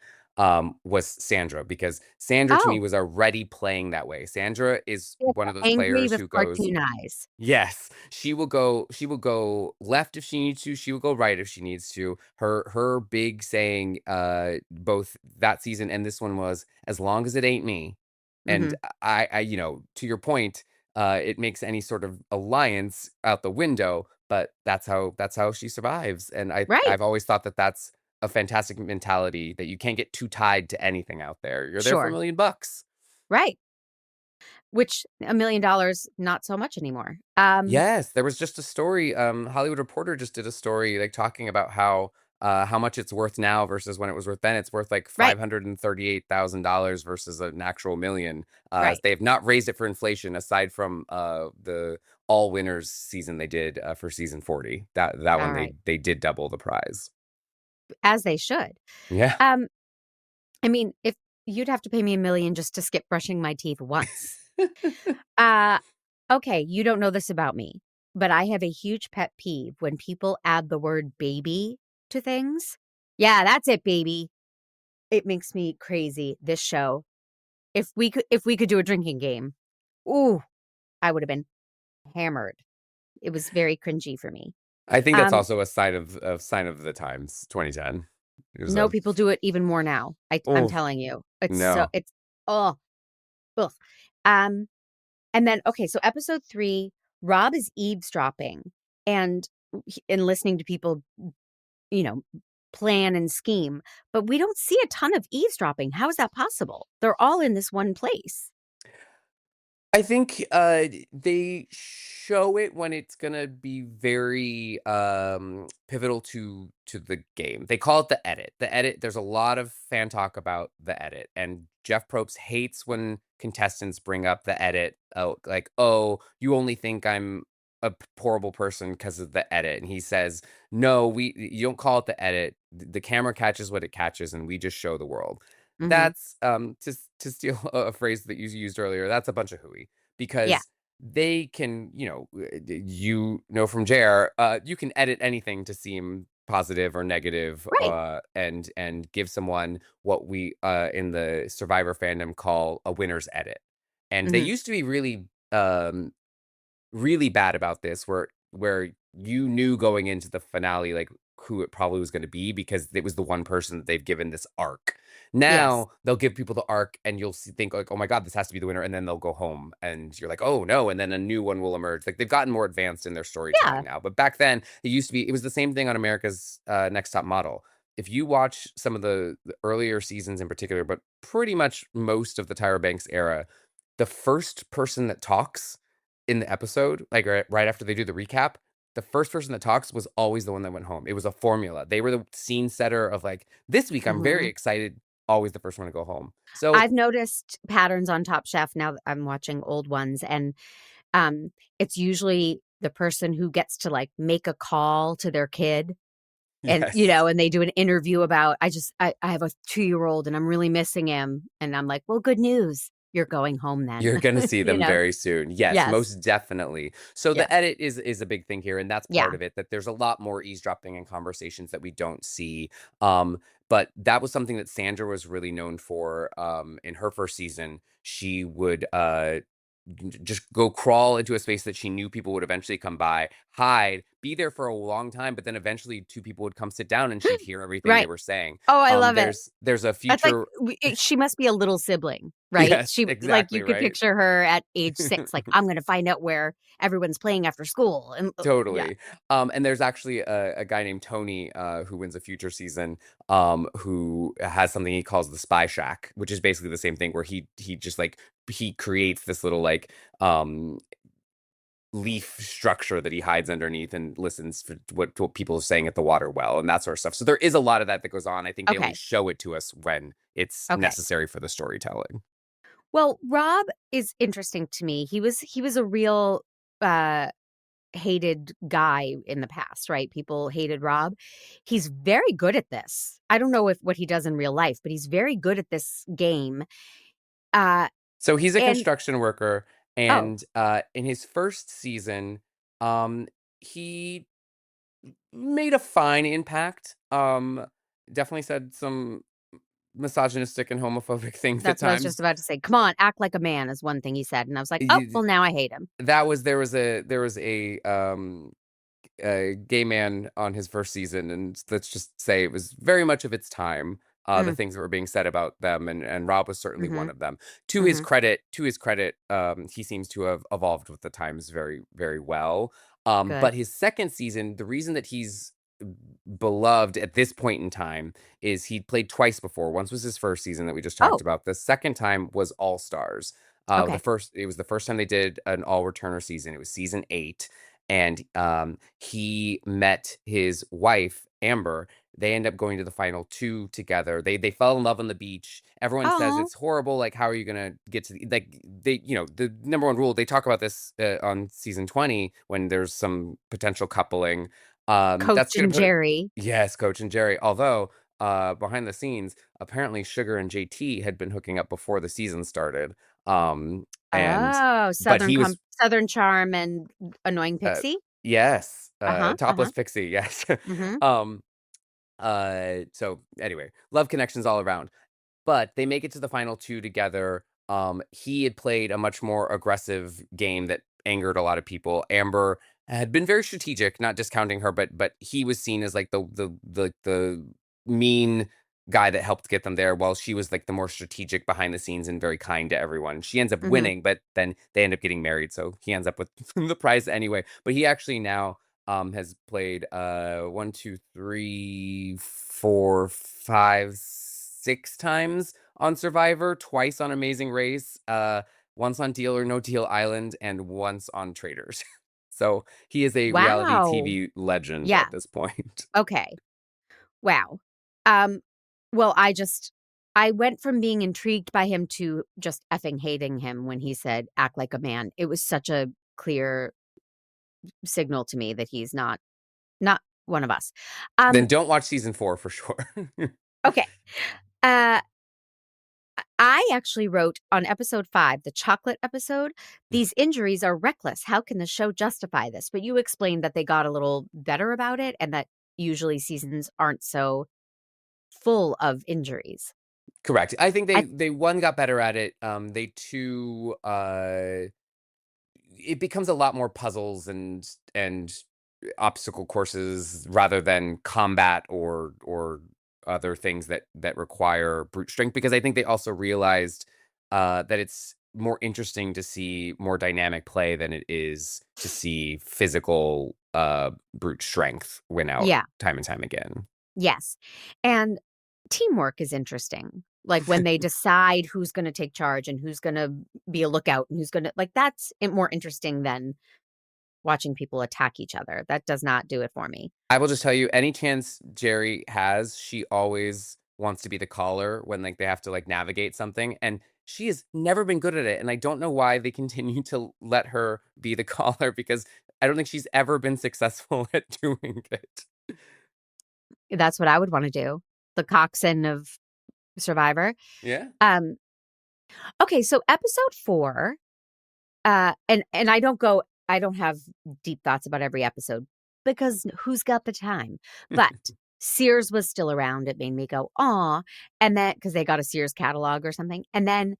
Was Sandra, because Sandra to me Oh, was already playing that way. Sandra is yeah, one of those angry players with who goes, cartoon eyes. yes, she will go left if she needs to, she will go right if she needs to. Her big saying, both that season and this one, was, "As long as it ain't me." And Mhm, to your point, it makes any sort of alliance out the window, but that's how she survives. And right, I've always thought that that's a fantastic mentality, that you can't get too tied to anything out there. You're there for sure, $1,000,000. right. Which $1,000,000, not so much anymore. Yes, there was just a story, Hollywood Reporter just did a story, like, talking about how much it's worth now versus when it was worth then. It's worth, like, Right, $538,000 versus an actual million. right. They have not raised it for inflation, aside from, the All Winners season they did, for season 40. That All one, right. they did double the prize. As they should. Yeah. Um, I mean, if you'd have to pay me 1,000,000 just to skip brushing my teeth once. Uh, okay, you don't know this about me, but I have a huge pet peeve when people add the word baby to things. Yeah, that's it, baby. It makes me crazy, this show. If we could do a drinking game, ooh, I would have been hammered. It was very cringy for me. I think that's Um, also a sign of the times, 2010. It was no, a people do it even more now. I'm oh, telling you. no. It's oh, ugh. Um, and then okay, so episode 3, Rob is eavesdropping and listening to people, you know, plan and scheme, but we don't see a ton of eavesdropping. How is that possible? They're all in this one place. I think, they show it when it's gonna be very, pivotal to the game. They call it the edit. The edit, there's a lot of fan talk about the edit, and Jeff Probst hates when contestants bring up the edit, like, "Oh, you only think I'm a horrible person because of the edit," and he says, "No, you don't call it the edit. The camera catches what it catches, and we just show the world." Mhm. That's, to steal a phrase that you used earlier, that's a bunch of hooey, Yeah. because they can, from JR, you can edit anything to seem positive or negative, Right. and give someone what we, in the Survivor fandom, call a winner's edit. And they Mhm. used to be really bad about this, where you knew going into the finale, like, who it probably was going to be, because it was the one person that they've given this arc. Yes. Now they'll give people the arc, and you'll think, like, oh my god, this has to be the winner, and then they'll go home, and you're like, oh no, and then a new one will emerge. Like, they've gotten more advanced in their storytelling Yeah. now, but back then it was the same thing on America's Next Top Model. If you watch some of the earlier seasons in particular, but pretty much most of the Tyra Banks era, the first person that talks in the episode, like, right after they do the recap, the first person that talks was always the one that went home. It was a formula. They were the scene setter of, like, "This week, I'm very Mhm. excited always the first one to go home. So I've noticed patterns on Top Chef now that I'm watching old ones, and it's usually the person who gets to like make a call to their kid. And, yes. and they do an interview about, I have a 2-year-old and I'm really missing him. And I'm like, well, good news. You're going home then. You're gonna see them very soon. Yes, Yes. most definitely. So Yeah. the edit is a big thing here, and that's Yeah. part of it, that there's a lot more eavesdropping and conversations that we don't see. But that was something that Sandra was really known for, in her first season. She would, just go crawl into a space that she knew people would eventually come by, hide, be there for a long time, but then eventually 2 people would come sit down and she'd hear everything they Right. were saying. Oh, I love it. There's a That's like, future she must be a little sibling, right? Yes, She, like, exactly, you could right? picture her at age 6, like, I'm going to find out where everyone's playing after school. And yeah. Totally. And there's actually a guy named Tony, who wins a future season, who has something he calls the Spy Shack, which is basically the same thing where he just like he creates this little like leaf structure that he hides underneath and listens for what people are saying at the water well and that sort of stuff. So there is a lot of that that goes on. I think they only Okay. show it to us when it's Okay. necessary for the storytelling. Well, Rob is interesting to me. He was a real hated guy in the past, right? People hated Rob. He's very good at this. I don't know if what he does in real life, but he's very good at this game. So he's a And construction worker, oh, and in his first season, he made a fine impact. Definitely said some misogynistic and homophobic things at that's what I was just times. about to say. Come on, act like a man is one thing he said, and I was like, oh, well, now I hate him. There was a gay man on his first season, and let's just say it was very much of its time. The things that were being said about them, and Rob was certainly Mm-hmm. one of them. To his credit, he seems to have evolved with the times very, very well. Good. But his second season, the reason that he's beloved at this point in time is he'd played twice before. Once was his first season that we just talked Oh, about. The second time was All Stars. okay. It was the first time they did an all returner season. It was season 8, and he met his wife Amber. They end up going to the final 2 together. They fell in love on the beach. Everyone says Oh, it's horrible. Like, how are you gonna get to the number one rule? They talk about this on season 20 when there's some potential coupling. That's Coach gonna and put it. Jerry. Yes, Coach and Jerry. Although behind the scenes, apparently Sugar and JT had been hooking up before the season started. And Oh, but he was Southern Charm and Annoying uh, Pixie. yes, Uh-huh. topless pixie. Yes. Mm-hmm. um. So anyway, love connections all around. But they make it to the final 2 together. He had played a much more aggressive game that angered a lot of people. Amber had been very strategic, not discounting her, but he was seen as like the mean guy that helped get them there, while she was like the more strategic behind the scenes and very kind to everyone. She ends up Mm-hmm. winning, but then they end up getting married, so he ends up with the prize anyway. But he actually now has played 1, 2, 3, 4, 5, 6 times on Survivor, twice on Amazing Race, once on Deal or No Deal Island, and once on Traders. So he is a reality Wow. TV legend Yeah. at this point. Okay. Wow. Well, I went from being intrigued by him to just effing hating him when he said, act like a man. It was such a clear signal to me that he's not one of us. Then don't watch season 4 for sure. Okay. Uh, I actually wrote on episode 5, the chocolate episode, these injuries are reckless. How can the show justify this? But you explained that they got a little better about it and that usually seasons aren't so full of injuries. Correct. I think they one got better at it. They two it becomes a lot more puzzles and obstacle courses rather than combat or other things that require brute strength, because I think they also realized that it's more interesting to see more dynamic play than it is to see physical brute strength win out Yeah. time and time again. Yes. And teamwork is interesting. Like when they decide who's going to take charge and who's going to be a lookout and who's going to, like, that's more interesting than watching people attack each other. That does not do it for me. I will just tell you, any chance Jerry has, she always wants to be the caller when like they have to like navigate something, and she has never been good at it, and I don't know why they continue to let her be the caller because I don't think she's ever been successful at doing it. That's what I would want to do. The coxswain of Survivor. Yeah. Um, okay, so episode 4, and I don't have deep thoughts about every episode because who's got the time? But Sears was still around. It made me go, aw. And then, because they got a Sears catalog or something. And then,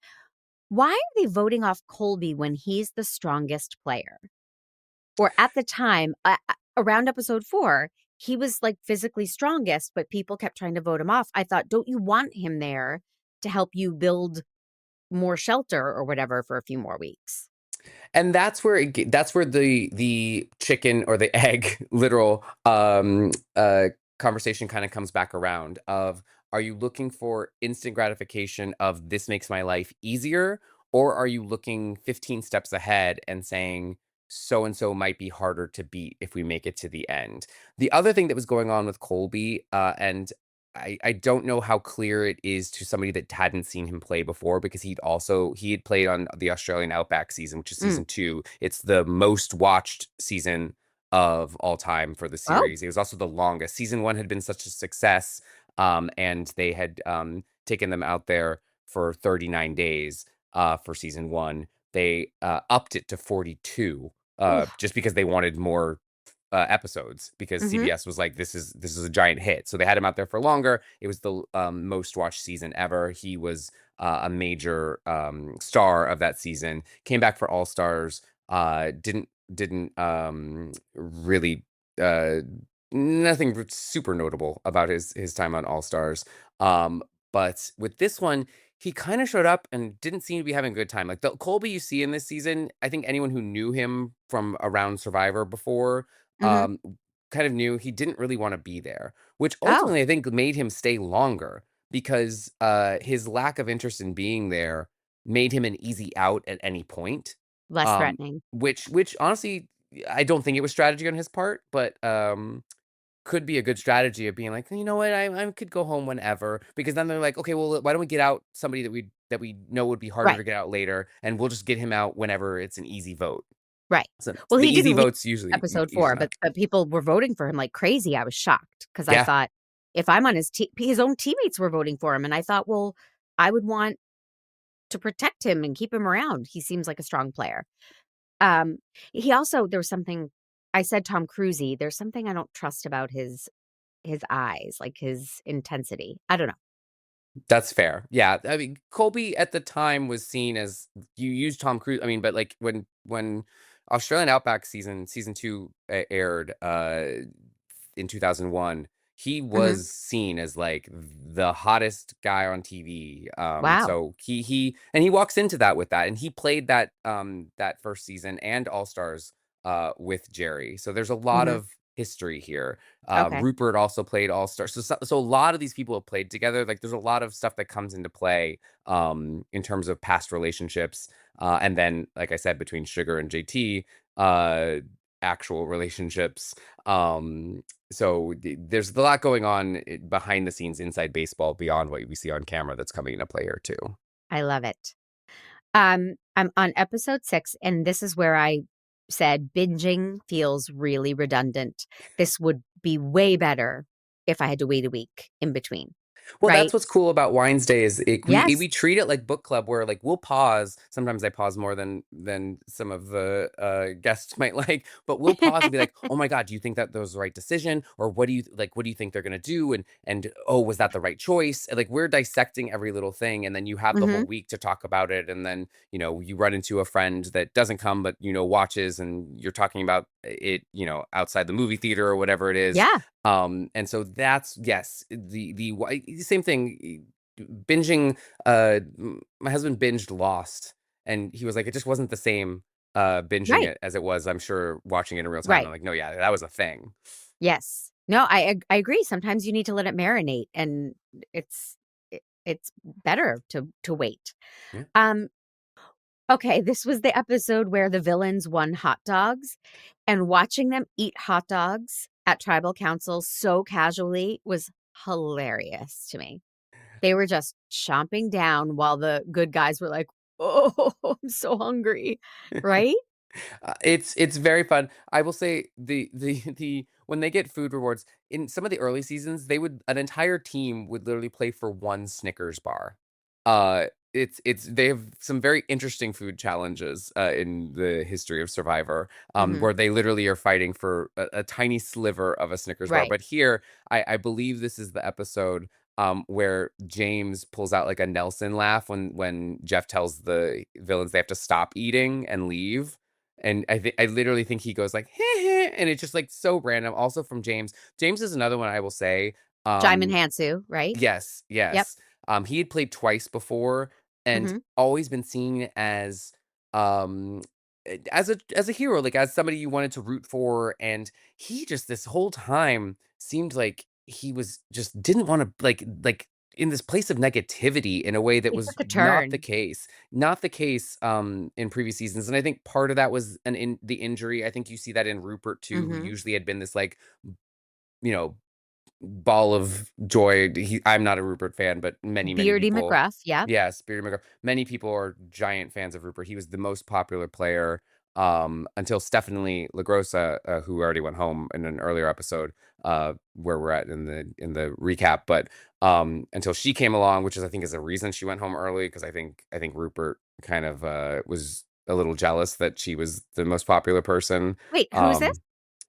why are they voting off Colby when he's the strongest player? Or at the time, around episode 4, he was like physically strongest, but people kept trying to vote him off. I thought, don't you want him there to help you build more shelter or whatever for a few more weeks? And that's where that's where the chicken or the egg literal conversation kind of comes back around of, are you looking for instant gratification of this makes my life easier, or are you looking 15 steps ahead and saying so and so might be harder to beat if we make it to the end? The other thing that was going on with Colby, and I don't know how clear it is to somebody that hadn't seen him play before, because he had played on the Australian Outback season, which is season 2. It's the most watched season of all time for the Oh. series. It was also the longest. Season 1 had been such a success, and they had taken them out there for 39 days for season 1. They upped it to 42 Oof. just because they wanted more episodes, because Mhm. CBS was like, this is a giant hit, so they had him out there for longer. It was the most watched season ever. He was a major star of that season. Came back for All Stars. Didn't really nothing super notable about his time on All Stars. But with this one, he kind of showed up and didn't seem to be having a good time. Like the Colby you see in this season, I think anyone who knew him from around Survivor before Mhm. um, kind of knew he didn't really want to be there, which Oh, ultimately I think made him stay longer, because his lack of interest in being there made him an easy out at any point. less Um, threatening. which honestly, I don't think it was strategy on his part, but could be a good strategy of being like, you know what, I could go home whenever, because then they're like, okay, well, why don't we get out somebody that we know would be harder Right. to get out later, and we'll just get him out whenever it's an easy vote. Right. So Well, the he easy didn't leave votes usually episode usually 4, not. but people were voting for him like crazy. I was shocked because I Yeah. thought, if I'm on his own teammates were voting for him, and I thought, well, I would want to protect him and keep him around. He seems like a strong player. Um, he also, there was something I said, Tom Cruise-y. There's something I don't trust about his eyes, like his intensity. I don't know. That's fair. Yeah, I mean, Colby at the time was seen as, you use Tom Cruise. I mean, but like when Australian Outback season 2 aired in 2001, he Mhm. was seen as like the hottest guy on TV. Wow. So he walks into that with that, and he played that first season and All Stars with Jerry. So there's a lot Mhm. of history here. Okay. Rupert also played All Star. So a lot of these people have played together. Like there's a lot of stuff that comes into play in terms of past relationships. And then, like I said, between Sugar and JT, actual relationships. So there's a lot going on behind the scenes inside baseball beyond what we see on camera that's coming into play here too. I love it. I'm on episode 6, and this is where I said binging feels really redundant. This would be way better if I had to wait a week in between, Well, that's right? what's cool about Wines Day is Yes. we treat it like book club, where like we'll pause. Sometimes I pause more than some of the guests might like, but we'll pause and be like, "Oh my God, do you think that was the right decision? Or what do you like? What do you think they're gonna do? And oh, was that the right choice?" And, like we're dissecting every little thing, and then you have the whole Mhm. week to talk about it, and then you run into a friend that doesn't come but watches, and you're talking about it outside the movie theater or whatever it is. Yeah, And so that's, yes, the same thing. Binging, my husband binged Lost, and he was like, it just wasn't the same binging right, it as it was, I'm sure, watching it in real time. right. I'm like, no, yeah, that was a thing. Yes. No, I agree. Sometimes you need to let it marinate, and it's better to wait. Yeah. Um, okay, this was the episode where the villains won hot dogs, and watching them eat hot dogs at tribal council so casually was hilarious to me. They were just chomping down while the good guys were like, "Oh, I'm so hungry." Right? It's very fun. I will say the when they get food rewards in some of the early seasons, they would an entire team would literally play for one Snickers bar. Uh, it's they have some very interesting food challenges in the history of Survivor, Mhm. where they literally are fighting for a tiny sliver of a Snickers bar. Right. But here, I believe this is the episode where James pulls out like a Nelson laugh when Jeff tells the villains they have to stop eating and leave. And I literally think he goes like, "Heh heh," and it's just like so random. Also from James. James is another one I will say. Jaimin Um, Hansu, right? yes, Yep. yes. He had played twice before and Mhm. always been seen um as a hero, like as somebody you wanted to root for. And he just this whole time seemed like he was just didn't want to like in this place of negativity in a way that He was took a not the turn. case. Not the case in previous seasons. And I think part of that was the injury. I think you see that in Rupert too, who Mhm. usually had been this like, you know, ball of joy. I'm not a Rupert fan, but many Beardy people. McGruff, yep. Yes, Peter McGrath. Many people are giant fans of Rupert. He was the most popular player until Stephanie LaGrossa, who already went home in an earlier episode, where we're at in the recap. But until she came along, which is I think is a reason she went home early, because I think Rupert kind of was a little jealous that she was the most popular person. Wait, who's this? Um,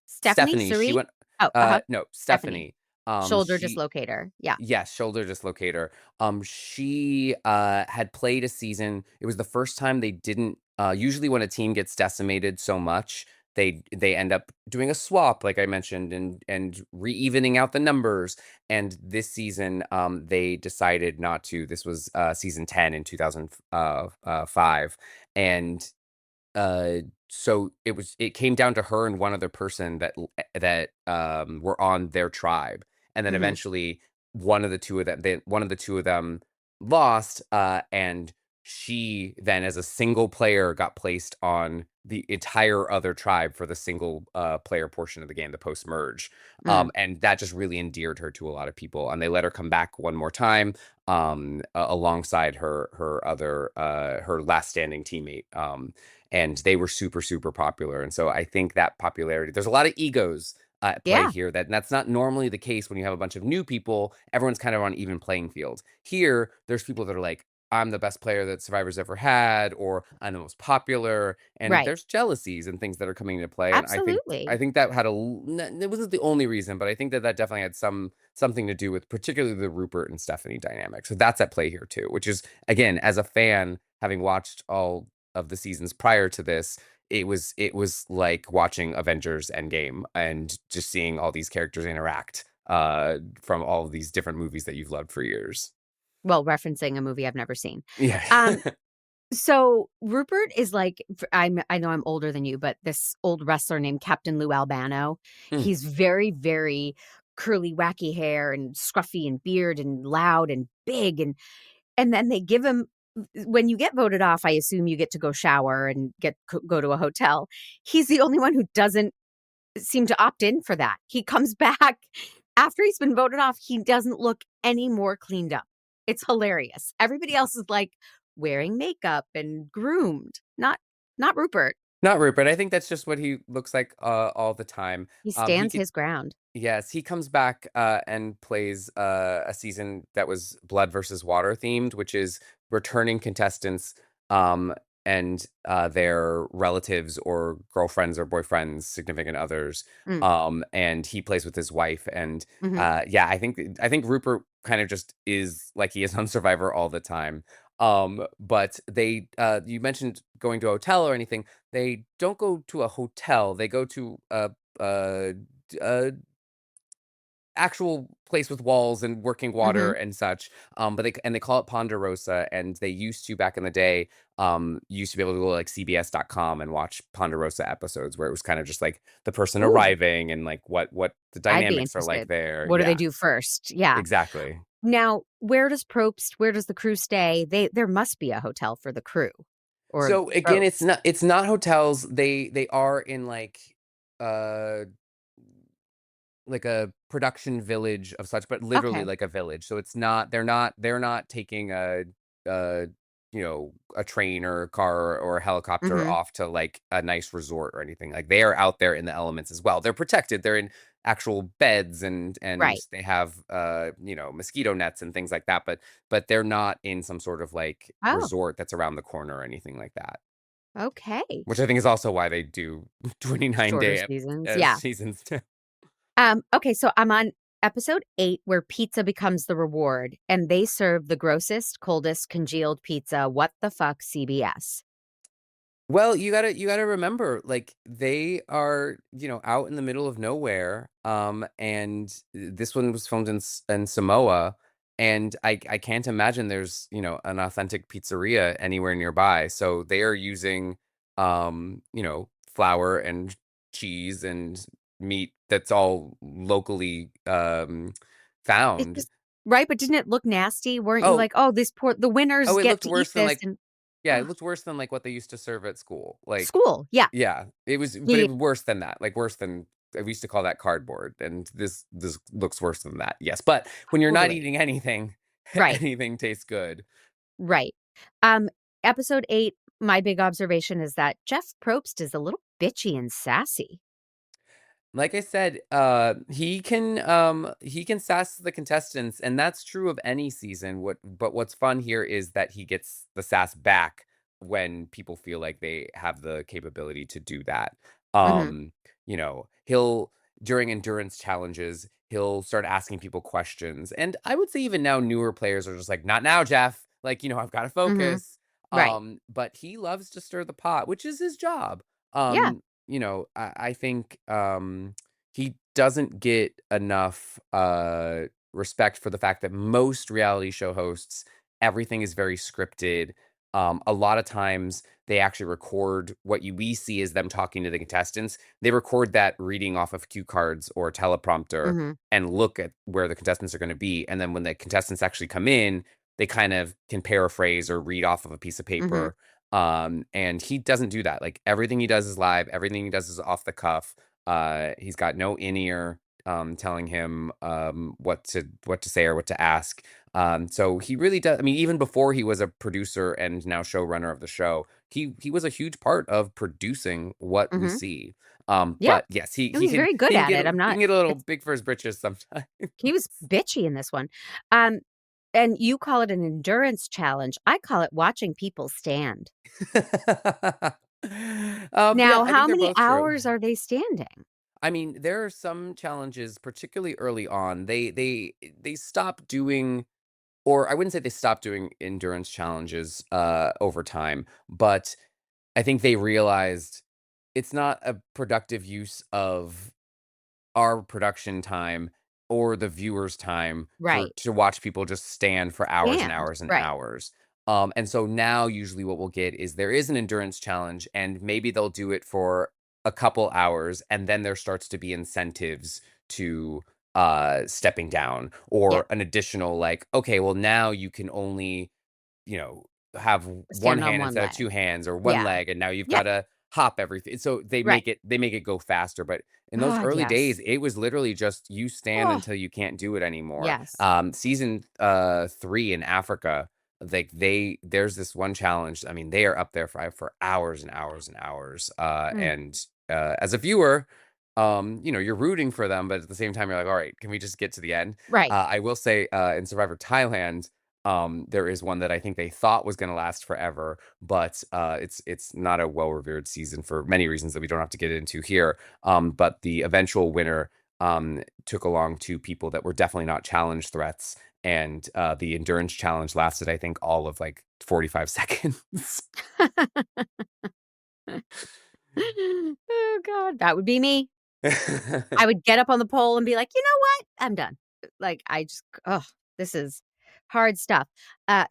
Stephanie? Stephanie, she Sari? went. Oh, uh-huh. No, Stephanie. Stephanie. Shoulder She dislocator. Yeah. Yes, shoulder dislocator. She had played a season. It was the first time they didn't. Usually, when a team gets decimated so much, they end up doing a swap, like I mentioned, and re-evening out the numbers. And this season, they decided not to. This was season 10 in 2005, and uh, so it came down to her and one other person that were on their tribe, and then Mhm. eventually one of the two of them lost, and she then as a single player got placed on the entire other tribe for the single player portion of the game, the post merge, Mm. and that just really endeared her to a lot of people, and they let her come back one more time alongside her other her last standing teammate. And they were super super popular. And so I think that popularity, there's a lot of egos at play Yeah. here, that's not normally the case when you have a bunch of new people. Everyone's kind of on even playing field. Here there's people that are like, I'm the best player that Survivor's ever had, or I'm the most popular, and Right. there's jealousies and things that are coming into play. And I Absolutely. think that had it wasn't the only reason, but I think that definitely had something to do with particularly the Rupert and Stephanie dynamic. So that's at play here too, which is, again, as a fan, having watched all of the seasons prior to this, it was like watching Avengers Endgame and just seeing all these characters interact from all of these different movies that you've loved for years. Well, referencing a movie I've never seen. Yeah. Um, so Rupert is like I know I'm older than you, but this old wrestler named Captain Lou Albano, Mm. he's very, very curly, wacky hair and scruffy and beard and loud and big and then they give him when you get voted off, I assume you get to go shower and go to a hotel. He's the only one who doesn't seem to opt in for that. He comes back after he's been voted off. He doesn't look any more cleaned up. It's hilarious. Everybody else is like wearing makeup and groomed. Not Rupert. Not Rupert. I think that's just what he looks like all the time. He He stands could his ground. Yes, he comes back and plays a season that was blood versus water themed, which is returning contestants um, and their relatives or girlfriends or boyfriends, significant others. Mm, And he plays with his wife. And mhm. yeah, I think Rupert kind of just is like he is on Survivor all the time. But they you mentioned going to a hotel or anything. They don't go to a hotel. They go to a a actual place with walls and working water Mhm. and such. But they call it Ponderosa, and they used to back in the day, used to be able to go to, like, CBS.com and watch Ponderosa episodes where it was kind of just like the person Ooh, arriving and like what the I'd be dynamics are like interested. there. What do they Yeah, do first? Yeah. exactly. Now, where does the crew stay? There must be a hotel for the crew or So again, both. it's not hotels. They are in like uh a production village of such, but literally Okay. like a village. So it's not they're not taking a a train or a car or a helicopter Mhm. off to like a nice resort or anything. Like they are out there in the elements as well. They're protected. They're in actual beds and Right. they have mosquito nets and things like that, but they're not in some sort of like Oh, resort that's around the corner or anything like that. okay. Which I think is also why they do 29 Shorter day seasons, yeah. seasons too. Okay, so I'm on episode 8 where pizza becomes the reward, and they serve the grossest, coldest, congealed pizza. What the fuck, CBS? Well, you gotta remember, like, they are, out in the middle of nowhere, and this one was filmed in Samoa, and I can't imagine there's, an authentic pizzeria anywhere nearby, so they are using, flour and cheese and meat that's all locally, It found. just right, but didn't it look nasty? Weren't you Oh like, "Oh, this poor the winners oh, it get looked to eat worse than, this," like and yeah, it ugh, looked worse than, like, what they used to serve at school, like school, yeah. yeah, it was but Yeah, it was worse than that, like, worse than we used to call that cardboard, and this looks worse than that, yes, but when you're not totally. eating anything, Right, anything tastes good. right. Um, episode 8, my big observation is that Jeff Probst is a little bitchy and sassy. Like I said, he can sass the contestants, and that's true of any season. What's fun here is that he gets the sass back when people feel like they have the capability to do that. Mhm, He'll during endurance challenges, he'll start asking people questions. And I would say even now newer players are just like, not now, Jeff. Like, I've got to mhm. focus. Right. But he loves to stir the pot, which is his job. Yeah. I think he doesn't get enough respect for the fact that most reality show hosts, everything is very scripted. A lot of times they actually record we see as them talking to the contestants. They record that reading off of cue cards or a teleprompter Mhm, and look at where the contestants are going to be. And then when the contestants actually come in, they kind of can paraphrase or read off of a piece of mhm, paper. And he doesn't do that. Like everything he does is live, everything he does is off the cuff. He's got no in-ear telling him what to say or what to ask. So he really does. I mean, even before he was a producer and now showrunner of the show, he was a huge part of producing what we mhm. see. Yeah. But yes, he No, he he's can very good he can at get it. I'm he not can get a little it's big for his britches sometimes. he was bitchy in this one. Um, and you call it an endurance challenge. I call it watching people stand. Yeah, Now, I think how they're many both true. hours are they standing? I mean, there are some challenges, particularly early on. They stop doing, or I wouldn't say they stopped doing endurance challenges over time, but I think they realized it's not a productive use of our production time or the viewer's time for Right. to watch people just stand for hours and Stand. hours and Right. hours. And so now usually what we'll get is there is an endurance challenge and maybe they'll do it for a couple hours and then there starts to be incentives to stepping down Yeah. or an additional like, okay, well now you can only you know, have one Stand on hand one instead of two leg. hands or one Yeah. leg, and now you've Yeah. gotta hop everything. So Right. they make it go faster, but in those God, early days, yes. it was literally just you stand Oh, until you can't do it anymore. yes. Season 3 in Africa, like there's this one challenge. I mean, they are up there for hours and hours and hours. Mm, And as a viewer, you're rooting for them, but at the same time, you're like, all right, can we just get to the end? right. I will say, in Survivor Thailand, there is one that I think they thought was going to last forever, but it's not a well-revered season for many reasons that we don't have to get into here. But the eventual winner took along two people that were definitely not challenge threats, and the endurance challenge lasted, I think, all of like 45 seconds. Oh god, that would be me. I would get up on the pole and be like, "You know what? I'm done." Like, I just ugh, this is hard stuff.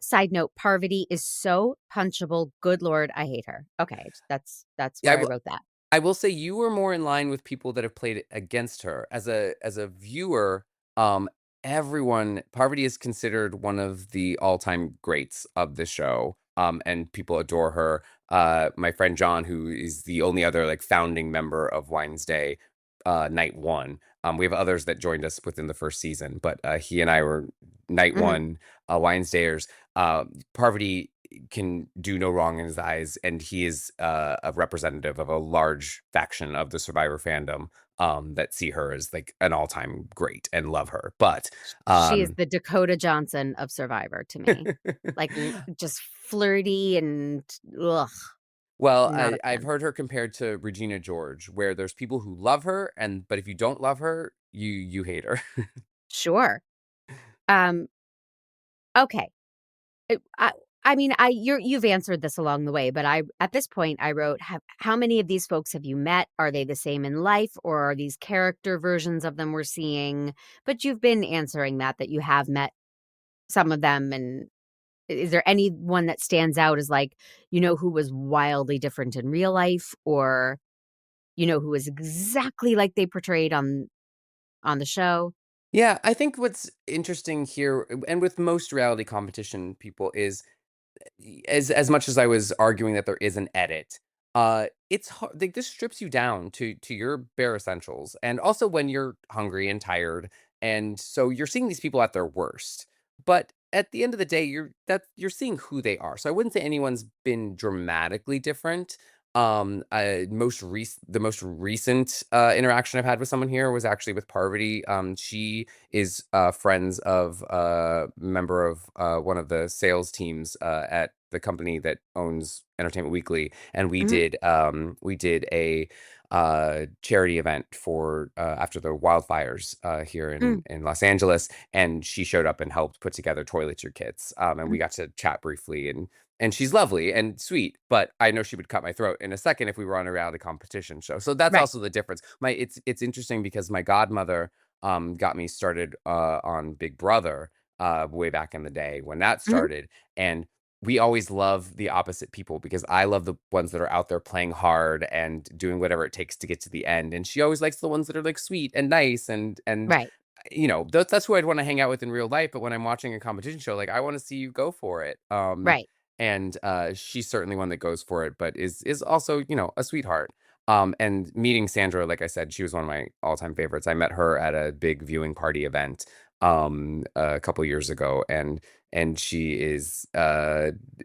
Side note, Parvati is so punchable. Good lord, I hate her. Okay, that's Yeah, where I wrote that. I will say you were more in line with people that have played against her. As a viewer, everyone Parvati is considered one of the all-time greats of the show. And people adore her. My friend John, who is the only other like founding member of Wednesday, night one. We have others that joined us within the first season, but he and I were night Mhm. one Lionsdayers. Parvati can do no wrong in his eyes, and he is a representative of a large faction of the Survivor fandom that see her as like an all-time great and love her. But She is um, the Dakota Johnson of Survivor to me. Like, just flirty and ugh, well, not a I've fan. heard her compared to Regina George, where there's people who love her, but if you don't love her, you hate her. Sure. Um, okay. It I mean, you've answered this along the way, but at this point, I wrote, "Have how many of these folks have you met? Are they the same in life, or are these character versions of them we're seeing?" But you've been answering that you have met some of them, and is there anyone that stands out as, like, who was wildly different in real life, or, who was exactly like they portrayed on the show? Yeah, I think what's interesting here, and with most reality competition people, is as much as I was arguing that there is an edit, it's hard. Like, this strips you down to your bare essentials, and also when you're hungry and tired, and so you're seeing these people at their worst. But at the end of the day, you're seeing who they are. So I wouldn't say anyone's been dramatically different. The most recent interaction I've had with someone here was actually with Parvati. She is friends of a member of one of the sales teams at the company that owns Entertainment Weekly, and Mhm. we did a charity event for after the wildfires here Mm, in Los Angeles, and she showed up and helped put together toiletry kits, and we mhm. got to chat briefly, and she's lovely and sweet, but I know she would cut my throat in a second if we were on a reality competition show. So that's Right. also the difference. It's interesting because my godmother got me started on Big Brother way back in the day when that Mhm. started, and we always love the opposite people because I love the ones that are out there playing hard and doing whatever it takes to get to the end, and she always likes the ones that are like sweet and nice and Right. that's who I'd want to hang out with in real life. But when I'm watching a competition show, like, I want to see you go for it. Right. And she's certainly one that goes for it, but is also, a sweetheart. And meeting Sandra, like I said, she was one of my all-time favorites. I met her at a big viewing party event a couple years ago, and she is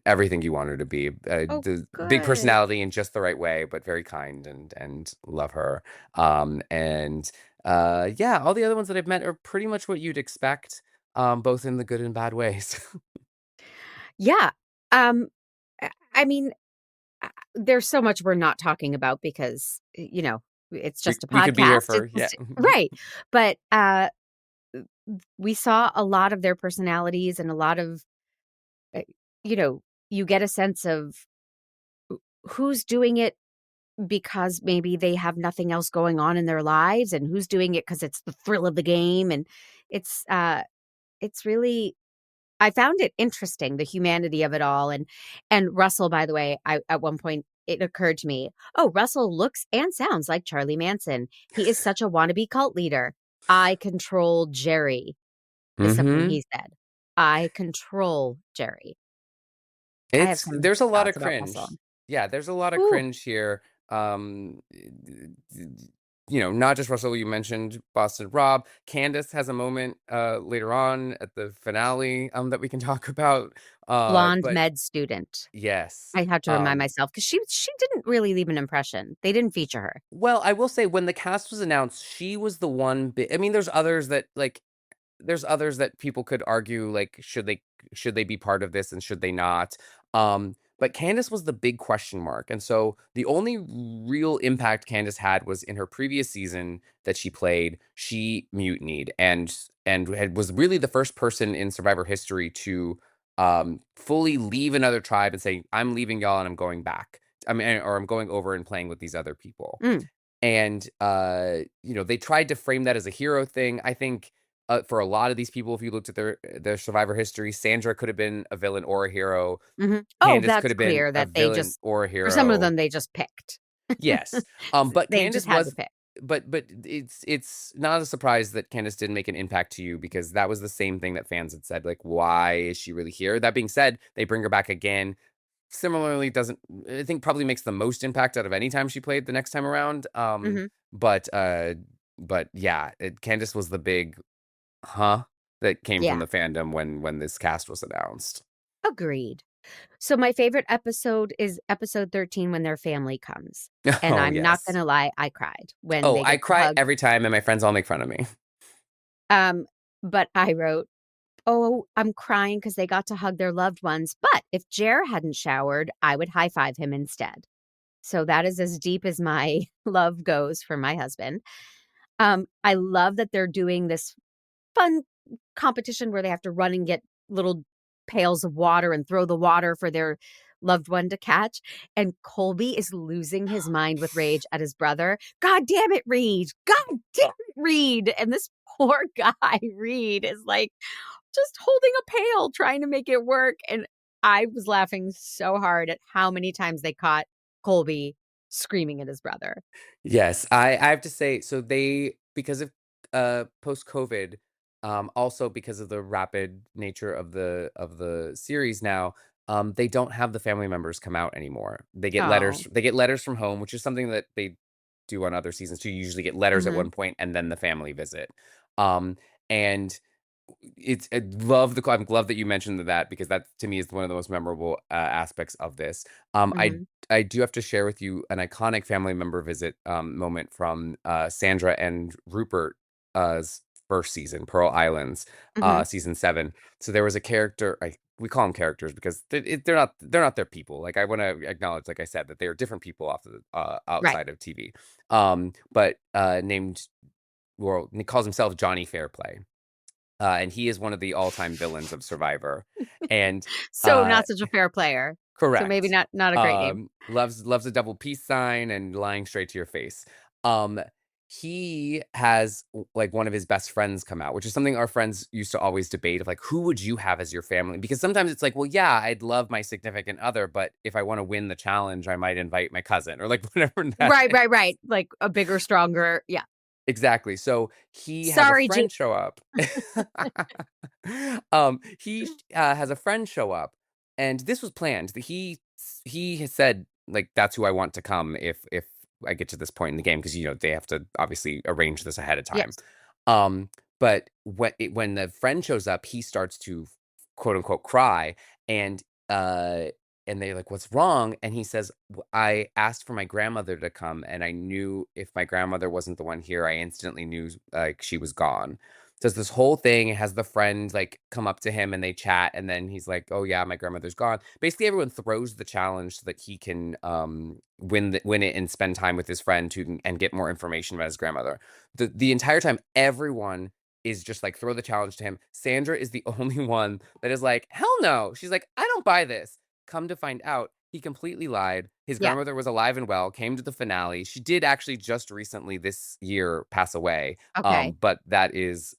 everything you want her to be. Oh, The big good. personality in just the right way, but very kind, and love her. And yeah, all the other ones that I've met are pretty much what you'd expect, both in the good and bad ways. Yeah. I mean, there's so much we're not talking about because, it's we just a we could be here podcast. for, yeah. Right. But, we saw a lot of their personalities and a lot of, uh, you know, you get a sense of who's doing it because maybe they have nothing else going on in their lives, and who's doing it because it's the thrill of the game, and it's, uh, it's really I found it interesting, the humanity of it all, and Russell, by the way, I at one point, it occurred to me, "Oh, Russell looks and sounds like Charlie Manson. He is such a wannabe cult leader. I control Jerry," is something Mhm. he said. "I control Jerry." I have some There's a lot of thoughts about Russell. cringe. Yeah, there's a lot of Ooh, cringe here. Not just Russell, you mentioned Boston Rob. Candace has a moment later on at the finale that we can talk about. blonde But med student. yes. I have to remind myself because she didn't really leave an impression. They didn't feature her. Well, I will say when the cast was announced, she was the one I mean, there's others that people could argue, like, should they be part of this and should they not? But Candace was the big question mark, and so the only real impact Candace had was in her previous season that she played. She mutinied was really the first person in Survivor history to fully leave another tribe and say, "I'm leaving y'all and I'm going back." I mean, or I'm going over and playing with these other people. Mm, And, they tried to frame that as a hero thing. I think, for a lot of these people, if you looked at their Survivor history, Sandra could have been a villain or a hero. mhm. Oh, Candace could that's have been clear a that they villain just or a for some of hero. them, they just picked. Yes. But They just Candace had to was pick. but it's not a surprise that Candace didn't make an impact to you because that was the same thing that fans had said, like, "Why is she really here?" That being said, they bring her back again. similarly doesn't, I think probably makes the most impact out of any time she played the next time around. Hmm. But yeah, Candace was the big that came from Yeah, the fandom when this cast was announced. agreed. So my favorite episode is episode 13 when their family comes. And Oh I'm not yes. gonna lie, I cried when Oh, they I get to cry hug. every time, and my friends all make fun of me. But I wrote, "Oh, I'm crying because they got to hug their loved ones. But if Jer hadn't showered, I would high five him instead." So that is as deep as my love goes for my husband. I love that they're doing this fun competition where they have to run and get little pails of water and throw the water for their loved one to catch. And Colby is losing his mind with rage at his brother. God damn it, Reed. God damn it, Reed. And this poor guy, Reed, is like just holding a pail trying to make it work. And I was laughing so hard at how many times they caught Colby screaming at his brother. Yes, I have to say, so they, because of post COVID, also because of the rapid nature of the series now, they don't have the family members come out anymore. Oh. They get letters from home, which is something that they do on other seasons too. You usually get letters at Hmm. one point and then the family visit. And it's I love the I'm glad that you mentioned that, because that to me is one of the most memorable aspects of this. Hmm. I do have to share with you an iconic family member visit moment from Sandra and Rupert's first season, Pearl Islands, Hmm. season 7. So there was a character. We call them characters because they're not their people. Like, I want to acknowledge, like I said, that they are different people off of Right. outside of TV. But named, well, he calls himself Johnny Fairplay. And he is one of the all-time villains of Survivor. And So uh, not such a fair player. So maybe correct. not a great name. Loves a double peace sign and lying straight to your face. Um, he has like one of his best friends come out, which is something our friends used to always debate of, like, who would you have as your family? Because sometimes it's like, well, yeah, I'd love my significant other, but if I want to win the challenge, I might invite my cousin or like whatever that Right, right, is. right. Like a bigger, stronger. Yeah. Exactly. So he has a Sorry, Gene. friend show up. Has a friend show up, and this was planned. He has said, like, that's who I want to come if I get to this point in the game, because they have to obviously arrange this ahead of time. Yes. Um, but when the friend shows up, he starts to quote unquote cry, and uh and they're like, "What's wrong?" And he says, "I asked for my grandmother to come, and I knew if my grandmother wasn't the one here, I instantly knew, like, she was gone." So it's this whole thing. It has the friend like come up to him and they chat, and then he's like, "Oh yeah, my grandmother's gone." Basically, everyone throws the challenge so that he can win it and spend time with his friend and get more information about his grandmother. The entire time, everyone is just like, throw the challenge to him. Sandra is the only one that is like, "Hell no." She's like, "I don't buy this." Come to find out, he completely lied. His Yeah. grandmother was alive and well, came to the finale. She did actually just recently this year pass away. Okay. But that is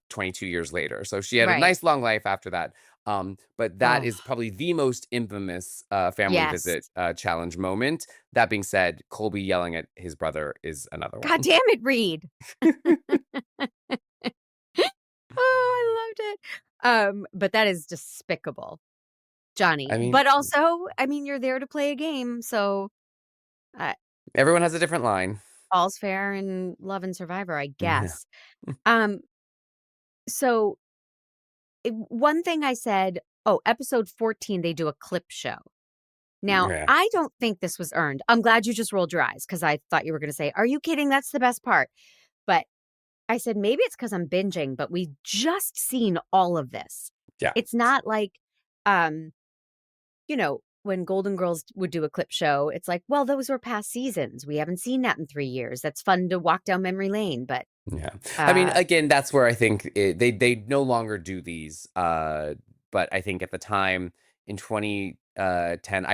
22 years later. So she had a Right. nice long life after that. But that Oh, is probably the most infamous family yes. visit challenge moment. That being said, Colby yelling at his brother is another God one. damn it, Reed. Oh, I loved it. But that is despicable, Johnny. I mean, But also, I mean, you're there to play a game, so uh, everyone has a different line. all's fair in Love and Survivor, I Yeah. guess. Um, so one thing I said, oh, episode 14, they do a clip show. Now, Yeah. I don't think this was earned. I'm glad you just rolled your eyes because I thought you were going to say, "Are you kidding? That's the best part." But I said, maybe it's because I'm binging, but we've just seen all of this. Yeah. It's not like, um, when Golden Girls would do a clip show, it's like, well, those were past seasons. We haven't seen that in 3 years. That's fun to walk down memory lane. But Yeah. I mean, uh, again, that's where I think they no longer do these. But I think at the time in 2010,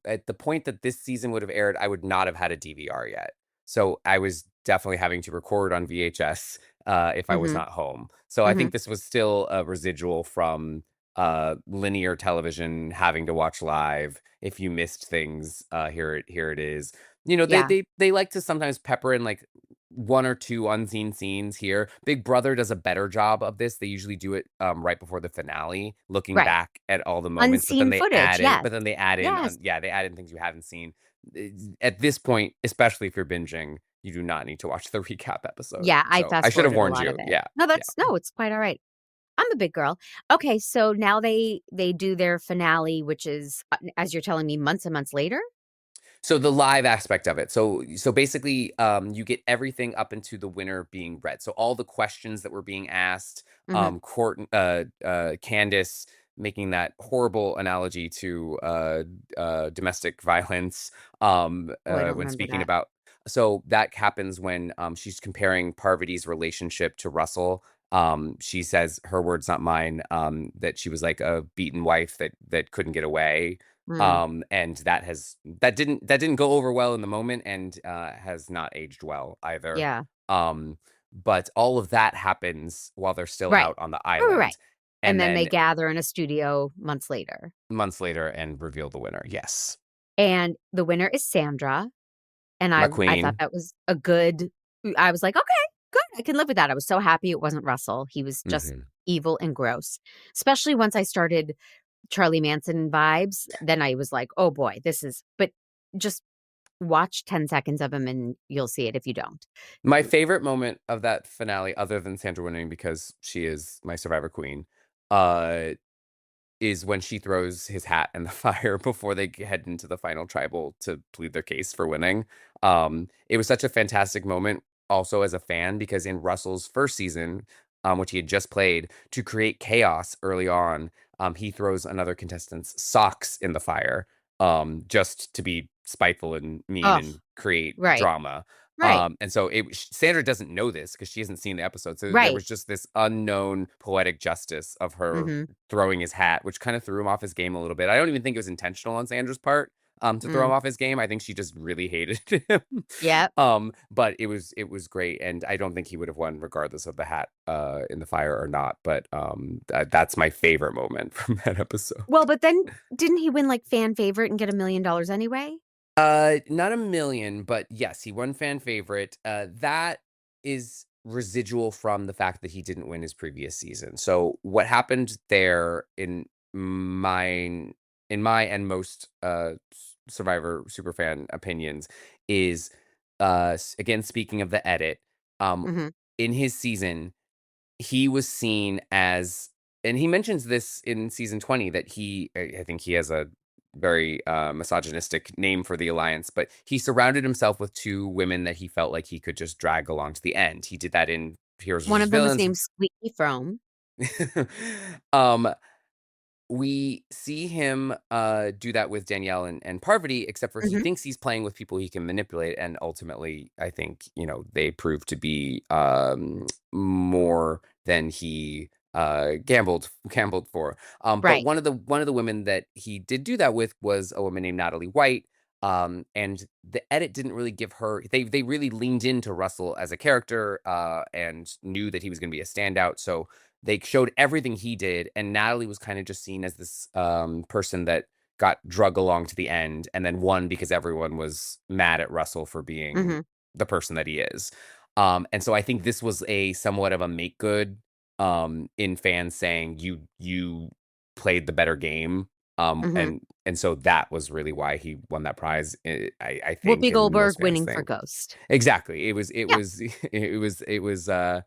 at the point that this season would have aired, I would not have had a DVR yet. So I was definitely having to record on VHS if I was mhm, not home. So I think mhm, this was still a residual from linear television, having to watch live. If you missed things, here it is. yeah, They like to sometimes pepper in like one or two unseen scenes here. Big Brother does a better job of this. They usually do it right before the finale, looking Right. back at all the moments, but then Unseen they footage. add in, Yes. Yes. they add in things you haven't seen. At this point, especially if you're binging, you do not need to watch the recap episode. Yeah, I So I fast should have forwarded a warned lot of you. it. Yeah. No, Yeah. no, it's quite all right. I'm a big girl. Okay, so now they do their finale, which is, as you're telling me, months and months later? So the live aspect of it. So basically, you get everything up into the winner being read. So all the questions that were being asked, Mhm. Candace making that horrible analogy to domestic violence. Oh, I don't When remember speaking that. about, so that happens when she's comparing Parvati's relationship to Russell. She says, her words, not mine, that she was like a beaten wife that couldn't get away. Mm, And that didn't go over well in the moment, and has not aged well either. yeah. But all of that happens while they're still Right. out on the Right. island, And and then they then gather in a studio months later. months later and reveal the winner. Yes, And the winner is Sandra, and I thought McQueen. that was a good I was like, "Okay, good, I can live with that." I was so happy it wasn't Russell. He was just Mhm. evil and gross. Especially once I started Charlie Manson vibes, then I was like, "Oh boy, this is," but just watch 10 seconds of him and you'll see it if you don't. My favorite moment of that finale, other than Sandra winning because she is my Survivor queen, uh, is when she throws his hat in the fire before they head into the final tribal to plead their case for winning. It was such a fantastic moment also as a fan, because in Russell's first season, which he had just played, to create chaos early on, he throws another contestant's socks in the fire, just to be spiteful and mean Oh, and create right, drama. right, And so Sandra doesn't know this because she hasn't seen the episode. So there right. was just this unknown poetic justice of her Mhm, throwing his hat, which kind of threw him off his game a little bit. I don't even think it was intentional on Sandra's part, to throw him mm, off his game. I think she just really hated him. yep. But it was great, and I don't think he would have won regardless of the hat in the fire or not. But that's my favorite moment from that episode. Well, but then didn't he win, like, fan favorite and get $1,000,000 anyway? Not a million, but yes, he won fan favorite. That is residual from the fact that he didn't win his previous season. So what happened there mine, in my and most Survivor superfan opinions, is again, speaking of the edit, um, Mhm. in his season, he was seen as, and he mentions this in season 20, that I think he has a very misogynistic name for the alliance, but he surrounded himself with two women that he felt like he could just drag along to the end. He did that in Heroes One vs. of them was Villains. named Squeaky Frome. um we see him do that with Danielle and Parvati, except for he Mhm. thinks he's playing with people he can manipulate, and ultimately I think, they prove to be more than he gambled for. But Right. one of the women that he did do that with was a woman named Natalie White. And the edit didn't really give her, they really leaned into Russell as a character, and knew that he was going to be a standout. So they showed everything he did, and Natalie was kind of just seen as this person that got drug along to the end and then won because everyone was mad at Russell for being Mhm, the person that he is. And so I think this was a somewhat of a make good, in fans saying you played the better game. mhm. And so that was really why he won that prize. I think, Whoopi and Goldberg most fans winning for think. Ghost. Exactly. It was it Yeah, was it was a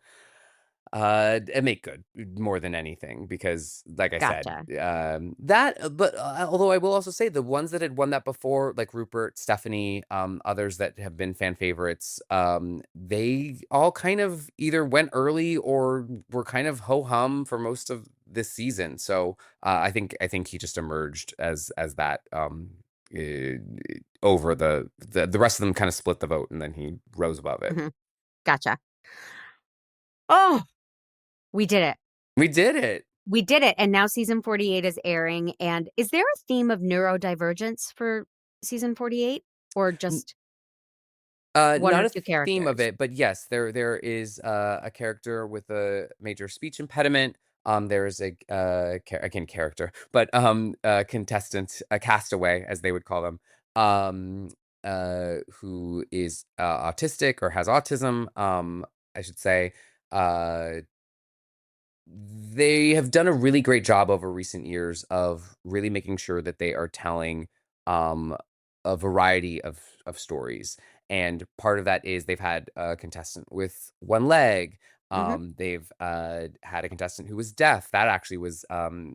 make good more than anything, because like I said, gotcha. but although I will also say the ones that had won that before, like Rupert, Stephanie, others that have been fan favorites, they all kind of either went early or were kind of ho hum for most of this season. So I think he just emerged as that, uh, over the rest of them kind of split the vote, and then he rose above it. Mhm, gotcha. Oh, we did it. We did it. We did it, and now season 48 is airing, and is there a theme of neurodivergence for season 48 or just one Not or a two theme of characters? it, but yes, there is a character with a major speech impediment. There is a again, character, but a contestant, a castaway, as they would call them. Um, who is autistic or has autism, I should say. Uh, they have done a really great job over recent years of really making sure that they are telling um, a variety of stories. And part of that is they've had a contestant with one leg. Mm-hmm. They've had a contestant who was deaf. That actually was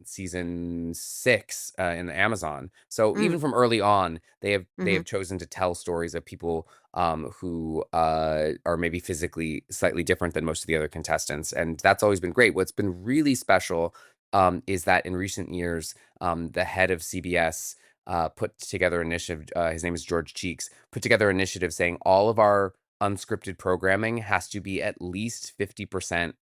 season 6 in Amazon. So Mm. even from early on, they Mm-hmm. have chosen to tell stories of people who are maybe physically slightly different than most of the other contestants. And that's always been great. What's been really special is that in recent years, the head of CBS put together an initiative. His name is George Cheeks, put together an initiative saying all of our unscripted programming has to be at least 50%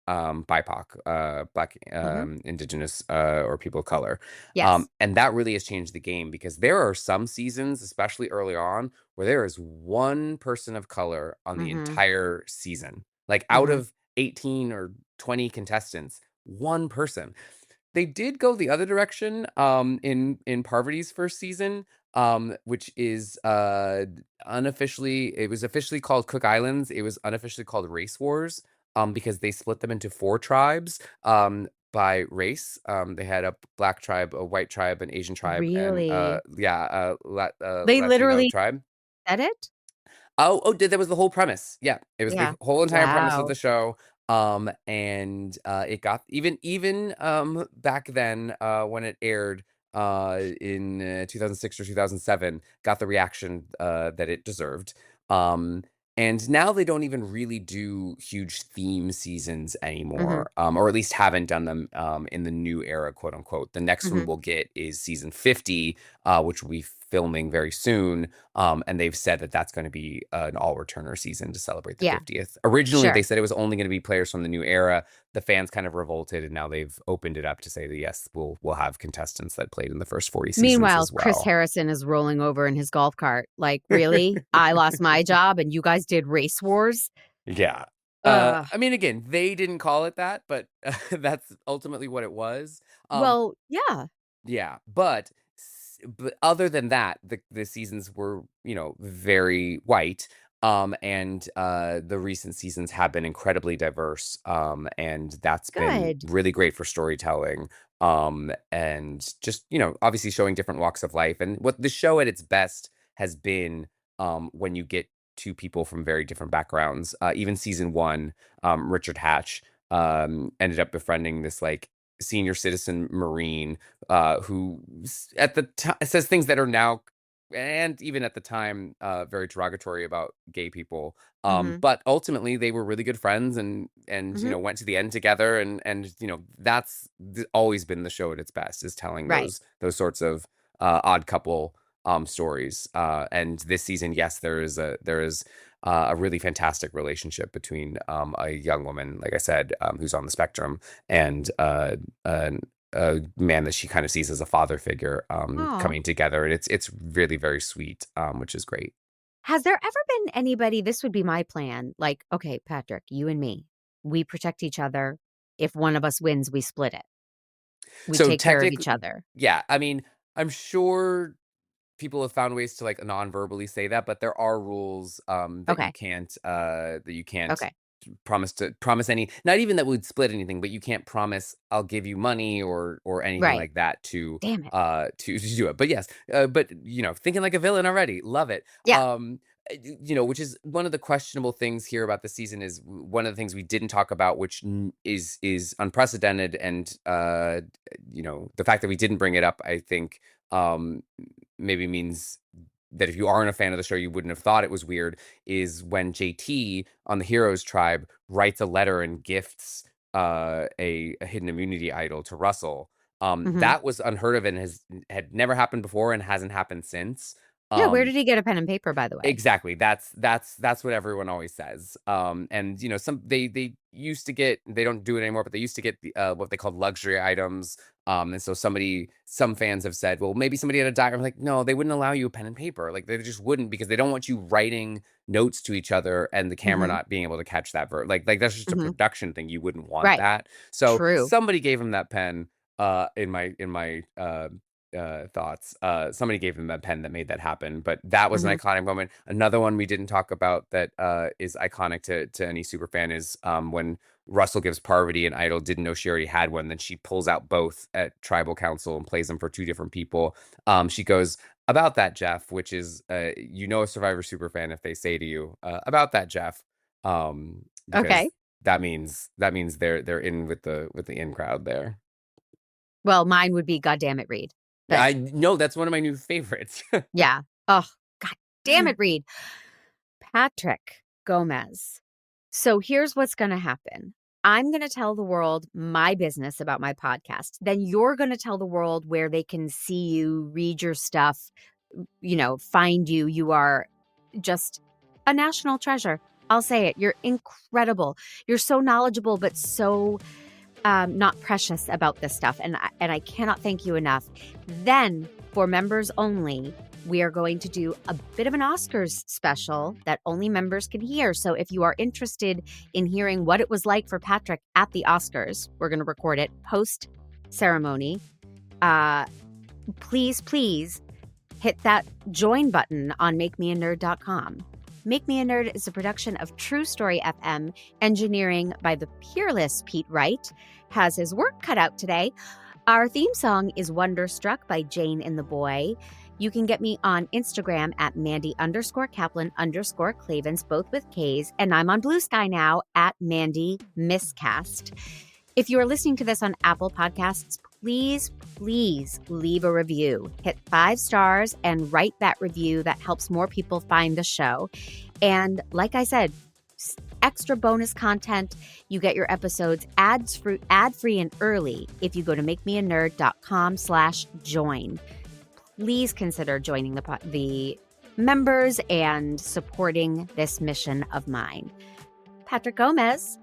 BIPOC, Black, Mm-hmm. Indigenous, or people of color. Yes. And that really has changed the game because there are some seasons, especially early on, where there is one person of color on the Mm-hmm. entire season. Like out Mm-hmm. of 18 or 20 contestants, one person. They did go the other direction in Parvati's first season, which is unofficially, it was officially called Cook Islands. It was unofficially called Race Wars because they split them into 4 tribes by race. They had a black tribe, a white tribe, an Asian tribe, and Really? They Latino literally tribe. said it? That was the whole premise. Yeah, it was Yeah. the whole entire premise of Wow. the show. And it got even back then when it aired in 2006 or 2007, got the reaction that it deserved. Um, and now they don't even really do huge theme seasons Mm-hmm. anymore, or at least haven't done them in the new era, quote unquote. The next Mm-hmm. one we'll get is season 50, which will be filming very soon. And they've said that that's going to be an all-returner season to celebrate the Yeah. 50th. Originally, Sure. they said it was only going to be players from the new era. The fans kind of revolted, and now they've opened it up to say that yes, we'll have contestants that played in the first 40 seasons Meanwhile, as Chris well. Harrison is rolling over in his golf cart. Like, really? I lost my job and you guys did Race Wars? Yeah. Ugh. I mean, again, they didn't call it that, but that's ultimately what it was. Well, yeah. Yeah, but other than that, the seasons were, very white. And the recent seasons have been incredibly diverse. And that's been Good. really great for storytelling. And just, obviously showing different walks of life. And what the show at its best has been when you get 2 people from very different backgrounds. Even season 1, Richard Hatch ended up befriending this like senior citizen Marine who at the time says things that are now and even at the time very derogatory about gay people. Mm-hmm. But ultimately they were really good friends and Mm-hmm. went to the end together and that's always been the show at its best, is telling Right. those sorts of odd couple stories. And this season, yes, there is a really fantastic relationship between a young woman, like I said, who's on the spectrum, and a man that she kind of sees as a father figure Aw. coming together. And it's really very sweet, which is great. Has there ever been anybody, this would be my plan, like, okay, Patrick, you and me, we protect each other. If one of us wins, we split it. We So take care of each technically, other. yeah, I mean, I'm sure people have found ways to like non-verbally say that, but there are rules Okay. that you can't Okay. promise any, not even that would split anything, but you can't promise I'll give you money or anything Right. like that to Damn it. to do it. But yes, but thinking like a villain already, love it. Yeah. Which is one of the questionable things here about the season, is one of the things we didn't talk about, which is unprecedented. And the fact that we didn't bring it up, I think maybe means that if you aren't a fan of the show, you wouldn't have thought it was weird, is when JT on the Heroes Tribe writes a letter and gifts a hidden immunity idol to Russell. Mm-hmm. That was unheard of and had never happened before and hasn't happened since. Yeah. Where did he get a pen and paper, by the way? Exactly. That's what everyone always says. And some they used to get, they don't do it anymore, but they used to get what they called luxury items. And so some fans have said, well, maybe somebody had a diary. I'm like, no, they wouldn't allow you a pen and paper. Like they just wouldn't, because they don't want you writing notes to each other and the camera Mm-hmm. not being able to catch that verb. Like that's just a Mm-hmm. production thing. You wouldn't want Right. that. So True. somebody gave him that pen in my thoughts. Somebody gave him a pen that made that happen, but that was an Mhm. iconic moment. Another one we didn't talk about that is iconic to any super fan is when Russell gives Parvati an idol, didn't know she already had one. Then she pulls out both at tribal council and plays them for two different people. She goes, about that, Jeff, which is, a Survivor super fan if they say to you, about that, Jeff, because Okay. that means they're in with the in crowd there. Well, mine would be God damn it, Reed. But I know that's one of my new favorites. yeah. Oh, God damn it, Reed. Patrick Gomez. So here's what's going to happen. I'm going to tell the world my business about my podcast. Then you're going to tell the world where they can see you, read your stuff, find you. You are just a national treasure. I'll say it. You're incredible. You're so knowledgeable, but so not precious about this stuff. And I cannot thank you enough. Then for members only, we are going to do a bit of an Oscars special that only members can hear. So if you are interested in hearing what it was like for Patrick at the Oscars, we're going to record it post ceremony. Please hit that join button on makemeanerd.com. Make Me a Nerd is a production of True Story FM, engineering by the peerless Pete Wright. Has his work cut out today. Our theme song is Wonderstruck by Jane and the Boy. You can get me on Instagram at Mandy_Kaplan_Clavens, both with K's. And I'm on Blue Sky now at Mandy Miscast. If you are listening to this on Apple Podcasts, please leave a review. Hit 5 stars and write that review. That helps more people find the show. And like I said, extra bonus content. You get your episodes ad-free and early if you go to makemeanerd.com/join. Please consider joining the members and supporting this mission of mine. Patrick Gomez,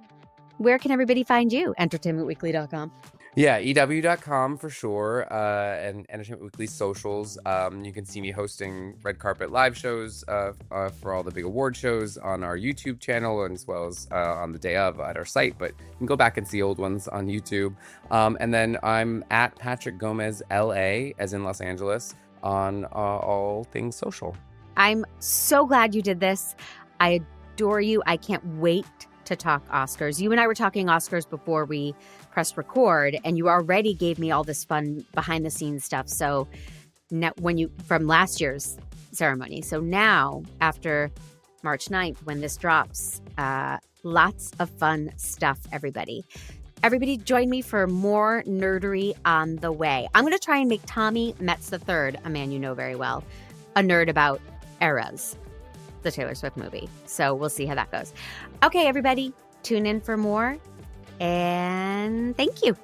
where can everybody find you? Entertainmentweekly.com. Yeah, EW.com for sure, and Entertainment Weekly socials. You can see me hosting red carpet live shows for all the big award shows on our YouTube channel, and as well as on the day of at our site. But you can go back and see old ones on YouTube. And then I'm at Patrick Gomez LA, as in Los Angeles, on all things social. I'm so glad you did this. I adore you. I can't wait to talk Oscars. You and I were talking Oscars before we pressed record, and you already gave me all this fun behind the scenes stuff. So from last year's ceremony. So now, after March 9th, when this drops, lots of fun stuff, everybody. Everybody join me for more nerdery on the way. I'm going to try and make Tommy Metz III, a man you know very well, a nerd about Eras, the Taylor Swift movie. So we'll see how that goes. Okay, everybody, tune in for more. And thank you.